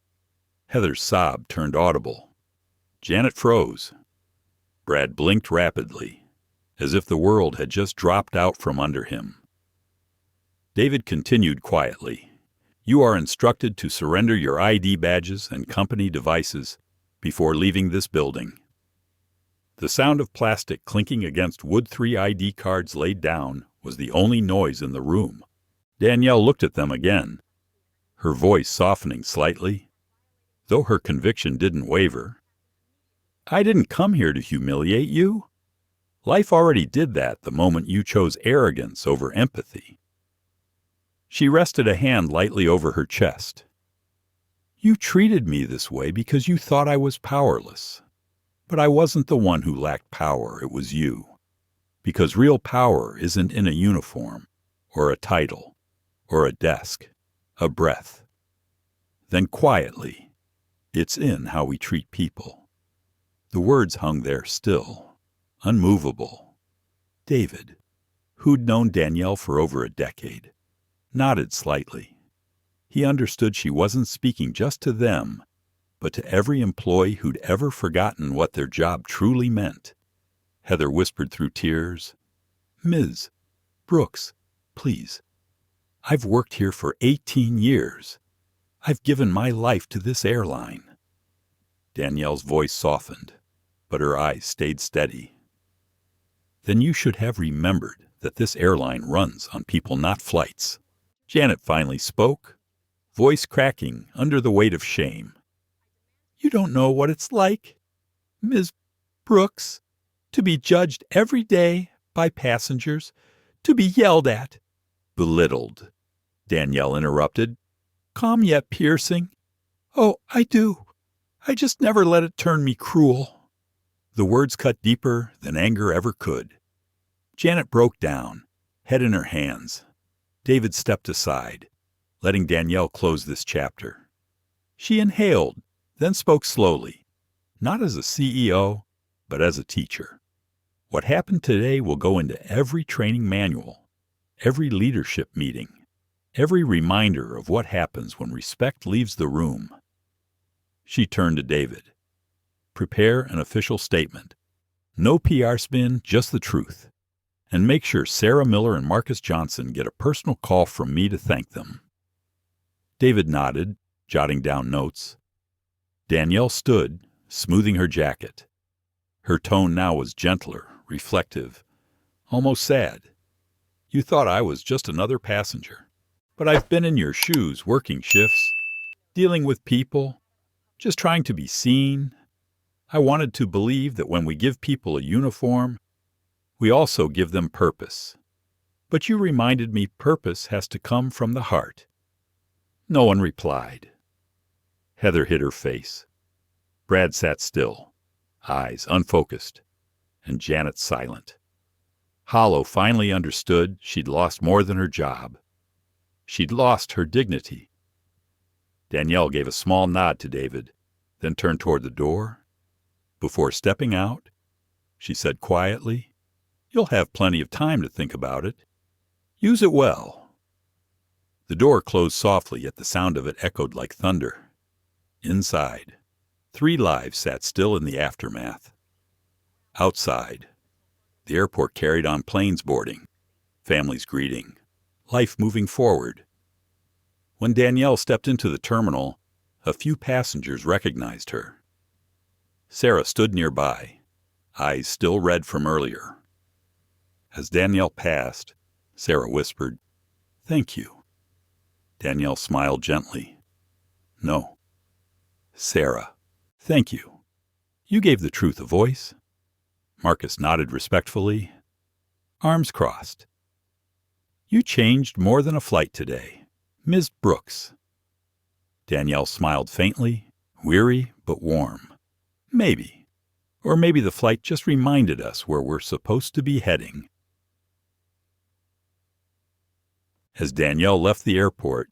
Heather's sob turned audible. Janet froze. Brad blinked rapidly, as if the world had just dropped out from under him. David continued quietly. "You are instructed to surrender your ID badges and company devices before leaving this building." The sound of plastic clinking against wood 3 ID cards laid down was the only noise in the room. Danielle looked at them again, her voice softening slightly, though her conviction didn't waver. "I didn't come here to humiliate you. Life already did that the moment you chose arrogance over empathy." She rested a hand lightly over her chest. "You treated me this way because you thought I was powerless. But I wasn't the one who lacked power, it was you. Because real power isn't in a uniform, or a title, or a desk, a breath. Then quietly, it's in how we treat people." The words hung there still, unmovable. David, who'd known Danielle for over a decade, nodded slightly. He understood she wasn't speaking just to them, but to every employee who'd ever forgotten what their job truly meant. Heather whispered through tears, "Ms. Brooks, please. I've worked here for 18 years. I've given my life to this airline." Danielle's voice softened, but her eyes stayed steady. "Then you should have remembered that this airline runs on people, not flights." Janet finally spoke, voice cracking under the weight of shame. "You don't know what it's like, Ms. Brooks, to be judged every day by passengers, to be yelled at." "Belittled," Danielle interrupted, calm yet piercing. "Oh, I do. I just never let it turn me cruel." The words cut deeper than anger ever could. Janet broke down, head in her hands. David stepped aside, letting Danielle close this chapter. She inhaled, then spoke slowly, not as a CEO, but as a teacher. "What happened today will go into every training manual, every leadership meeting, every reminder of what happens when respect leaves the room." She turned to David. "Prepare an official statement. No PR spin, just the truth. And make sure Sarah Miller and Marcus Johnson get a personal call from me to thank them." David nodded, jotting down notes. Danielle stood, smoothing her jacket. Her tone now was gentler, reflective, almost sad. "You thought I was just another passenger. But I've been in your shoes working shifts, dealing with people, just trying to be seen. I wanted to believe that when we give people a uniform, we also give them purpose. But you reminded me purpose has to come from the heart." No one replied. Heather hid her face. Brad sat still, eyes unfocused, and Janet silent. Hollow finally understood she'd lost more than her job. She'd lost her dignity. Danielle gave a small nod to David, then turned toward the door. Before stepping out, she said quietly, "You'll have plenty of time to think about it. Use it well." The door closed softly, yet the sound of it echoed like thunder. Inside, 3 lives sat still in the aftermath. Outside, the airport carried on planes boarding, families greeting, life moving forward. When Danielle stepped into the terminal, a few passengers recognized her. Sarah stood nearby, eyes still red from earlier. As Danielle passed, Sarah whispered, "Thank you." Danielle smiled gently. "No." "Sarah, thank you. You gave the truth a voice." Marcus nodded respectfully, arms crossed. "You changed more than a flight today, Ms. Brooks." Danielle smiled faintly, weary but warm. "Maybe. Or maybe the flight just reminded us where we're supposed to be heading." As Danielle left the airport,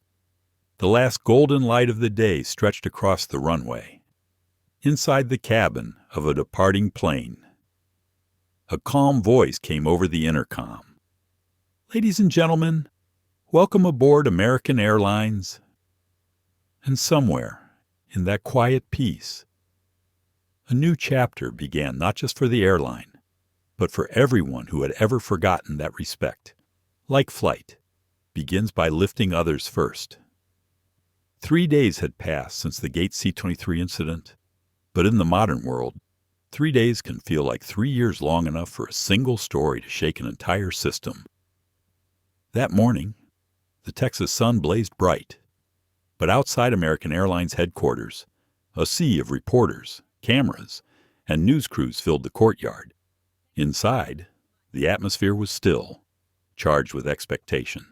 the last golden light of the day stretched across the runway, inside the cabin of a departing plane. A calm voice came over the intercom. "Ladies and gentlemen, welcome aboard American Airlines." And somewhere, in that quiet peace, a new chapter began not just for the airline, but for everyone who had ever forgotten that respect, like flight, begins by lifting others first. 3 days had passed since the Gate C-23 incident, but in the modern world, 3 days can feel like 3 years long enough for a single story to shake an entire system. That morning, the Texas sun blazed bright, but outside American Airlines headquarters, a sea of reporters, cameras, and news crews filled the courtyard. Inside, the atmosphere was still, charged with expectation.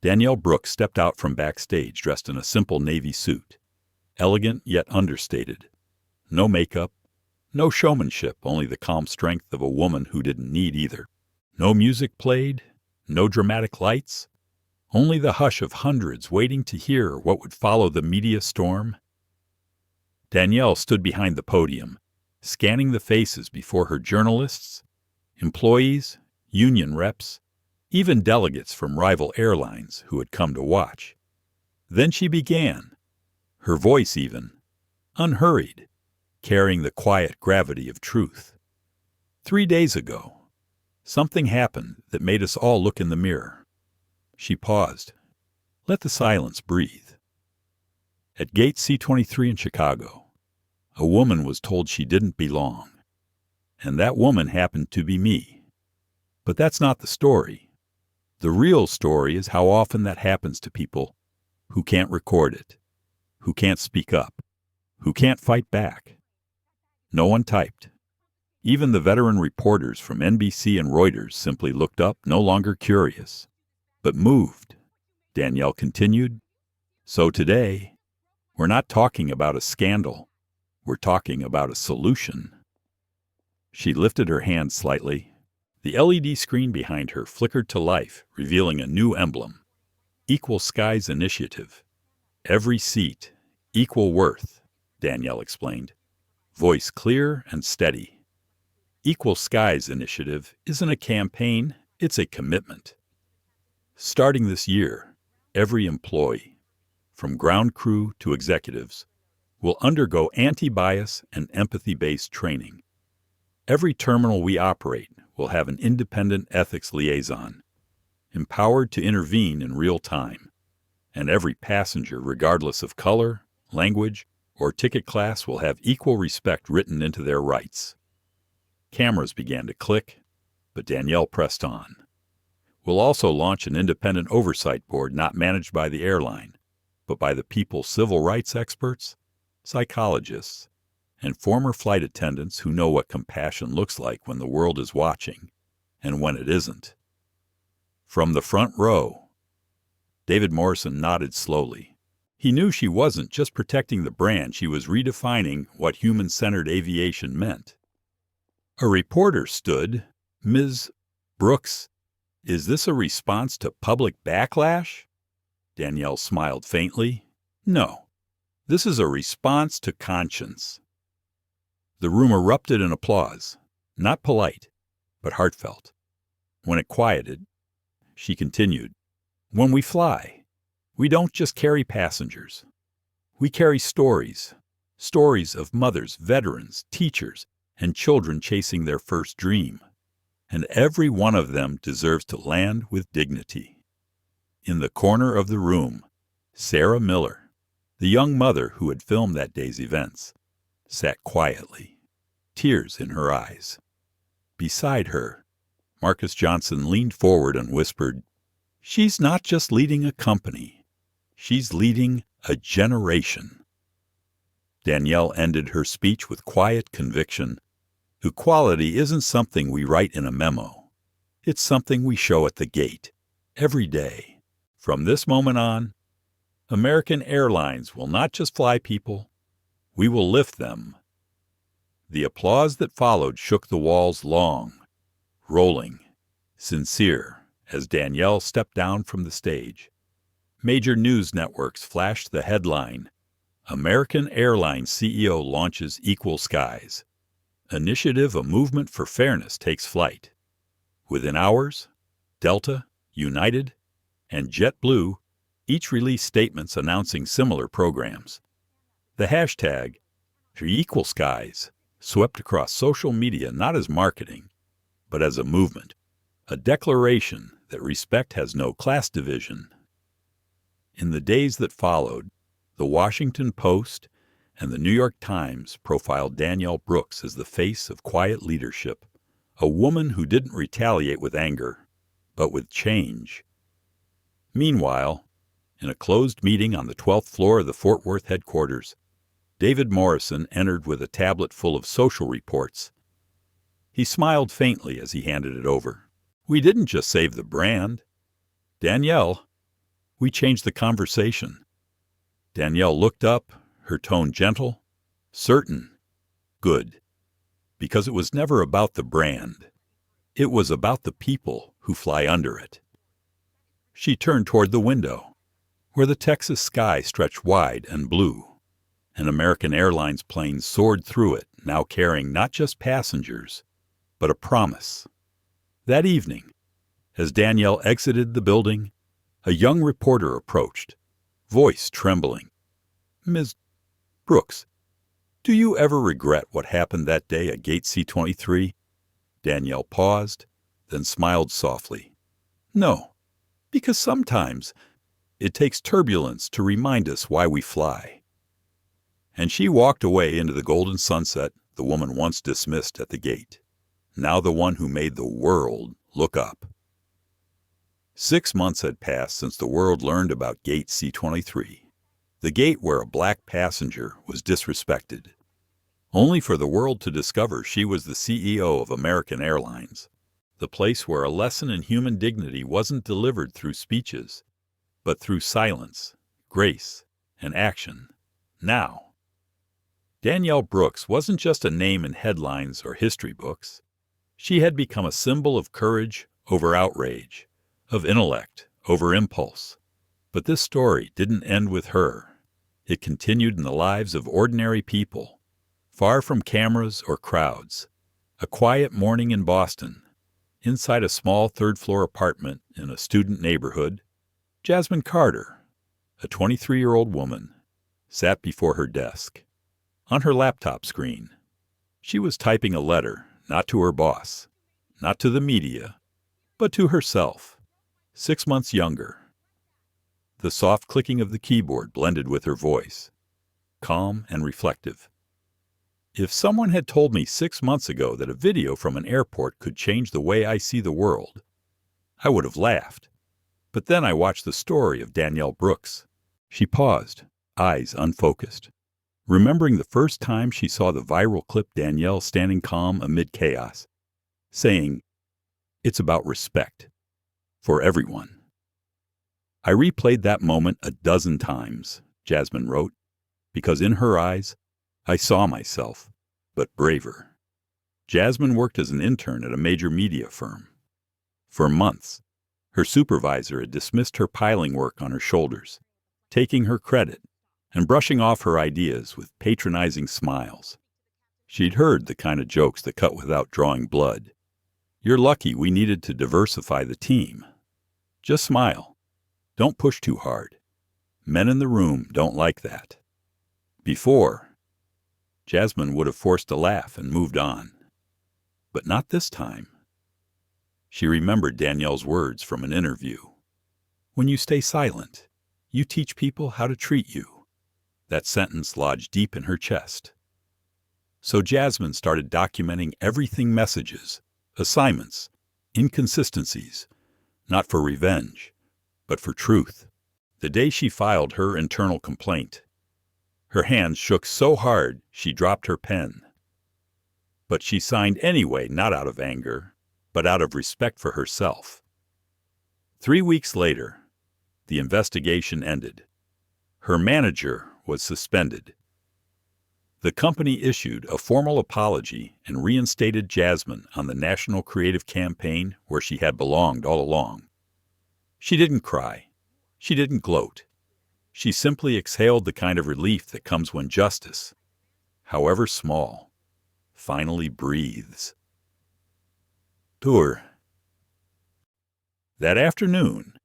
Danielle Brooks stepped out from backstage dressed in a simple navy suit, elegant yet understated. No makeup, no showmanship, only the calm strength of a woman who didn't need either. No music played, no dramatic lights, only the hush of hundreds waiting to hear what would follow the media storm. Danielle stood behind the podium, scanning the faces before her: journalists, employees, union reps, even delegates from rival airlines who had come to watch. Then she began, her voice even, unhurried, carrying the quiet gravity of truth. 3 days ago, something happened that made us all look in the mirror. She paused. Let the silence breathe. At Gate C-23 in Chicago, a woman was told she didn't belong. And that woman happened to be me. But that's not the story. The real story is how often that happens to people who can't record it, who can't speak up, who can't fight back. No one typed. Even the veteran reporters from NBC and Reuters simply looked up, no longer curious, but moved. Danielle continued, so today, we're not talking about a scandal. We're talking about a solution. She lifted her hand slightly. The LED screen behind her flickered to life, revealing a new emblem. Equal Skies Initiative. Every seat, equal worth, Danielle explained. Voice clear and steady. Equal Skies Initiative isn't a campaign, it's a commitment. Starting this year, every employee, from ground crew to executives, will undergo anti-bias and empathy-based training. Every terminal we operate will have an independent ethics liaison, empowered to intervene in real time, and every passenger, regardless of color, language, or ticket class, will have equal respect written into their rights. Cameras began to click, but Danielle pressed on. We'll also launch an independent oversight board not managed by the airline, but by the people's civil rights experts, psychologists, and former flight attendants who know what compassion looks like when the world is watching and when it isn't. From the front row, David Morrison nodded slowly. He knew she wasn't just protecting the brand, she was redefining what human-centered aviation meant. A reporter stood. "Ms. Brooks, is this a response to public backlash?" Danielle smiled faintly. "No, this is a response to conscience." The room erupted in applause, not polite, but heartfelt. When it quieted, she continued, "When we fly, we don't just carry passengers. We carry stories of mothers, veterans, teachers, and children chasing their first dream. And every one of them deserves to land with dignity." In the corner of the room, Sarah Miller, the young mother who had filmed that day's events, sat quietly, tears in her eyes. Beside her, Marcus Johnson leaned forward and whispered, "She's not just leading a company. She's leading a generation." Danielle ended her speech with quiet conviction. Equality isn't something we write in a memo. It's something we show at the gate, every day. From this moment on, American Airlines will not just fly people, we will lift them. The applause that followed shook the walls long, rolling, sincere, as Danielle stepped down from the stage. Major news networks flashed the headline, "American Airlines CEO launches Equal Skies. Initiative, a movement for fairness, takes flight." Within hours, Delta, United, and JetBlue each released statements announcing similar programs. The hashtag, #ForEqualSkies, swept across social media not as marketing, but as a movement, a declaration that respect has no class division. In the days that followed, the Washington Post and the New York Times profiled Danielle Brooks as the face of quiet leadership, a woman who didn't retaliate with anger, but with change. Meanwhile, in a closed meeting on the 12th floor of the Fort Worth headquarters, David Morrison entered with a tablet full of social reports. He smiled faintly as he handed it over. "We didn't just save the brand. Danielle, we changed the conversation." Danielle looked up, her tone gentle, certain, good, because it was never about the brand. It was about the people who fly under it. She turned toward the window, where the Texas sky stretched wide and blue. An American Airlines plane soared through it, now carrying not just passengers, but a promise. That evening, as Danielle exited the building, a young reporter approached, voice trembling. "Ms. Brooks, do you ever regret what happened that day at Gate C-23? Danielle paused, then smiled softly. "No, because sometimes it takes turbulence to remind us why we fly." And she walked away into the golden sunset, the woman once dismissed at the gate, now the one who made the world look up. 6 months had passed since the world learned about Gate C-23, the gate where a black passenger was disrespected, only for the world to discover she was the CEO of American Airlines, the place where a lesson in human dignity wasn't delivered through speeches, but through silence, grace, and action. Now, Danielle Brooks wasn't just a name in headlines or history books. She had become a symbol of courage over outrage, of intellect over impulse. But this story didn't end with her. It continued in the lives of ordinary people, far from cameras or crowds. A quiet morning in Boston, inside a small third-floor apartment in a student neighborhood, Jasmine Carter, a 23-year-old woman, sat before her desk. On her laptop screen, she was typing a letter, Not to her boss, not to the media, but to herself, 6 months younger. The soft clicking of the keyboard blended with her voice, calm and reflective. If someone had told me 6 months ago that a video from an airport could change the way I see the world, I would have laughed. But then I watched the story of Danielle Brooks. She paused, eyes unfocused, remembering the first time she saw the viral clip Danielle standing calm amid chaos, saying, "It's about respect. For everyone." I replayed that moment a dozen times, Jasmine wrote, because in her eyes, I saw myself, but braver. Jasmine worked as an intern at a major media firm. For months, her supervisor had dismissed her piling work on her shoulders, taking her credit and brushing off her ideas with patronizing smiles. She'd heard the kind of jokes that cut without drawing blood. "You're lucky we needed to diversify the team. Just smile. Don't push too hard. Men in the room don't like that." Before, Jasmine would have forced a laugh and moved on. But not this time. She remembered Danielle's words from an interview. "When you stay silent, you teach people how to treat you." That sentence lodged deep in her chest. So Jasmine started documenting everything: messages, assignments, inconsistencies, not for revenge, but for truth. The day she filed her internal complaint, her hands shook so hard she dropped her pen. But she signed anyway, not out of anger, but out of respect for herself. 3 weeks later, the investigation ended. Her manager was suspended. The company issued a formal apology and reinstated Jasmine on the national creative campaign where she had belonged all along. She didn't cry. She didn't gloat. She simply exhaled the kind of relief that comes when justice, however small, finally breathes. Tour. That afternoon,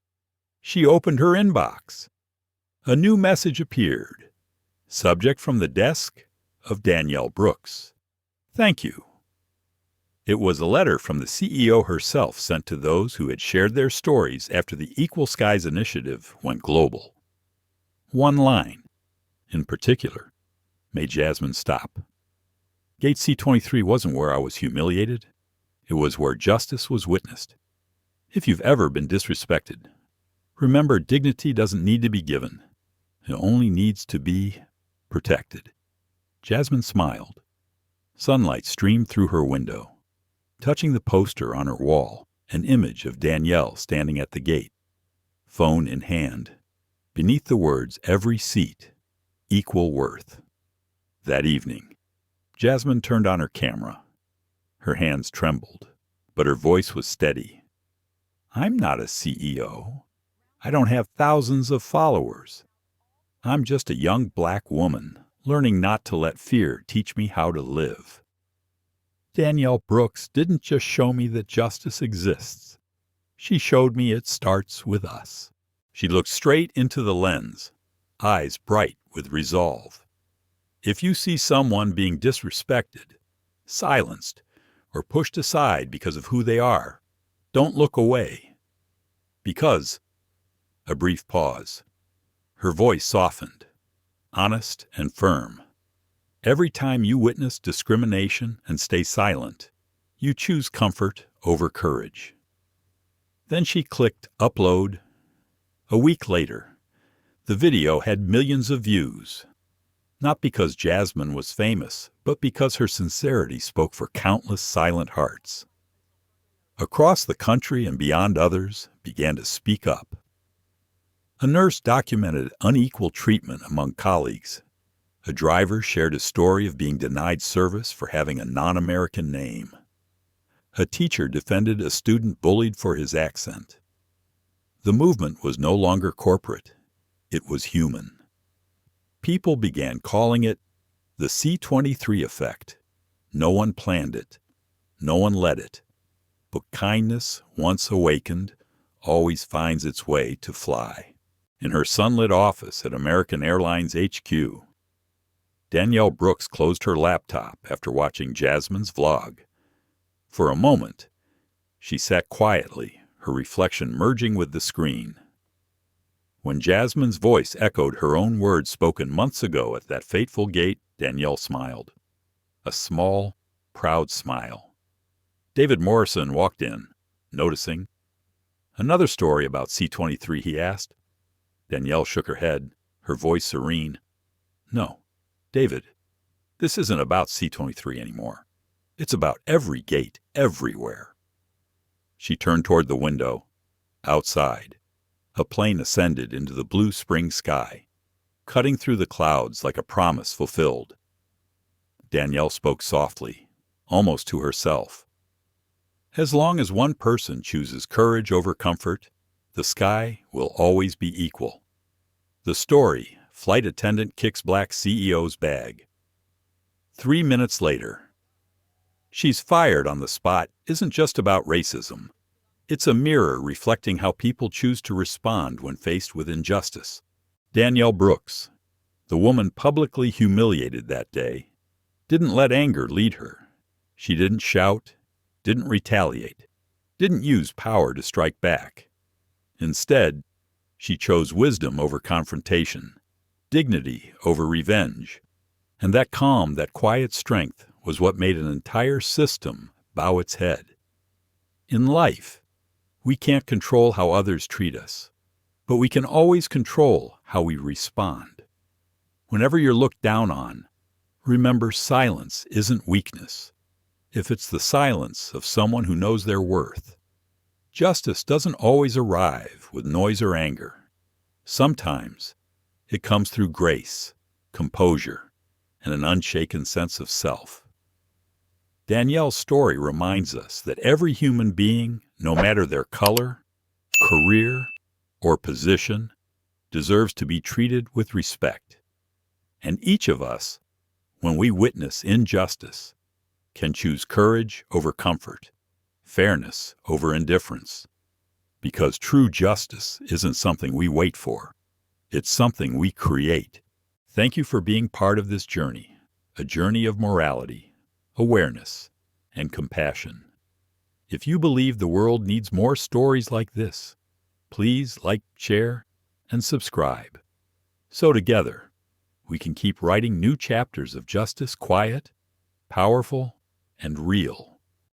she opened her inbox. A new message appeared. Subject from the desk of Danielle Brooks. "Thank you." It was a letter from the CEO herself sent to those who had shared their stories after the Equal Skies initiative went global. One line, in particular, made Jasmine stop. Gate C-23 wasn't where I was humiliated. It was where justice was witnessed. If you've ever been disrespected, remember dignity doesn't need to be given. It only needs to be protected. Jasmine smiled. Sunlight streamed through her window, touching the poster on her wall, an image of Danielle standing at the gate, phone in hand. Beneath the words, "Every seat, equal worth." That evening, Jasmine turned on her camera. Her hands trembled, but her voice was steady. "I'm not a CEO. I don't have thousands of followers. I'm just a young black woman learning not to let fear teach me how to live. Danielle Brooks didn't just show me that justice exists. She showed me it starts with us." She looked straight into the lens, eyes bright with resolve. If you see someone being disrespected, silenced, or pushed aside because of who they are, don't look away. Because, a brief pause, her voice softened, honest and firm. Every time you witness discrimination and stay silent, you choose comfort over courage. Then she clicked upload. A week later, the video had millions of views. Not because Jasmine was famous, but because her sincerity spoke for countless silent hearts. Across the country and beyond, others began to speak up. A nurse documented unequal treatment among colleagues. A driver shared a story of being denied service for having a non-American name. A teacher defended a student bullied for his accent. The movement was no longer corporate. It was human. People began calling it the C-23 effect. No one planned it. No one led it. But kindness, once awakened, always finds its way to fly. In her sunlit office at American Airlines HQ, Danielle Brooks closed her laptop after watching Jasmine's vlog. For a moment, she sat quietly, her reflection merging with the screen. When Jasmine's voice echoed her own words spoken months ago at that fateful gate, Danielle smiled. A small, proud smile. David Morrison walked in, noticing. "Another story about C-23, he asked. Danielle shook her head, her voice serene. "No, David, this isn't about C-23 anymore. It's about every gate, everywhere." She turned toward the window. Outside, a plane ascended into the blue spring sky, cutting through the clouds like a promise fulfilled. Danielle spoke softly, almost to herself. As long as one person chooses courage over comfort, the sky will always be equal. The story, Flight Attendant Kicks Black CEO's Bag. 3 minutes later. She's fired on the spot isn't just about racism. It's a mirror reflecting how people choose to respond when faced with injustice. Danielle Brooks, the woman publicly humiliated that day, didn't let anger lead her. She didn't shout, didn't retaliate, didn't use power to strike back. Instead, she chose wisdom over confrontation, dignity over revenge, and that calm, that quiet strength was what made an entire system bow its head. In life, we can't control how others treat us, but we can always control how we respond. Whenever you're looked down on, remember silence isn't weakness. If it's the silence of someone who knows their worth. Justice doesn't always arrive with noise or anger. Sometimes it comes through grace, composure, and an unshaken sense of self. Danielle's story reminds us that every human being, no matter their color, career, or position, deserves to be treated with respect. And each of us, when we witness injustice, can choose courage over comfort, fairness over indifference. Because true justice isn't something we wait for. It's something we create. Thank you for being part of this journey, a journey of morality, awareness, and compassion. If you believe the world needs more stories like this, please like, share, and subscribe. So together, we can keep writing new chapters of justice quiet, powerful, and real.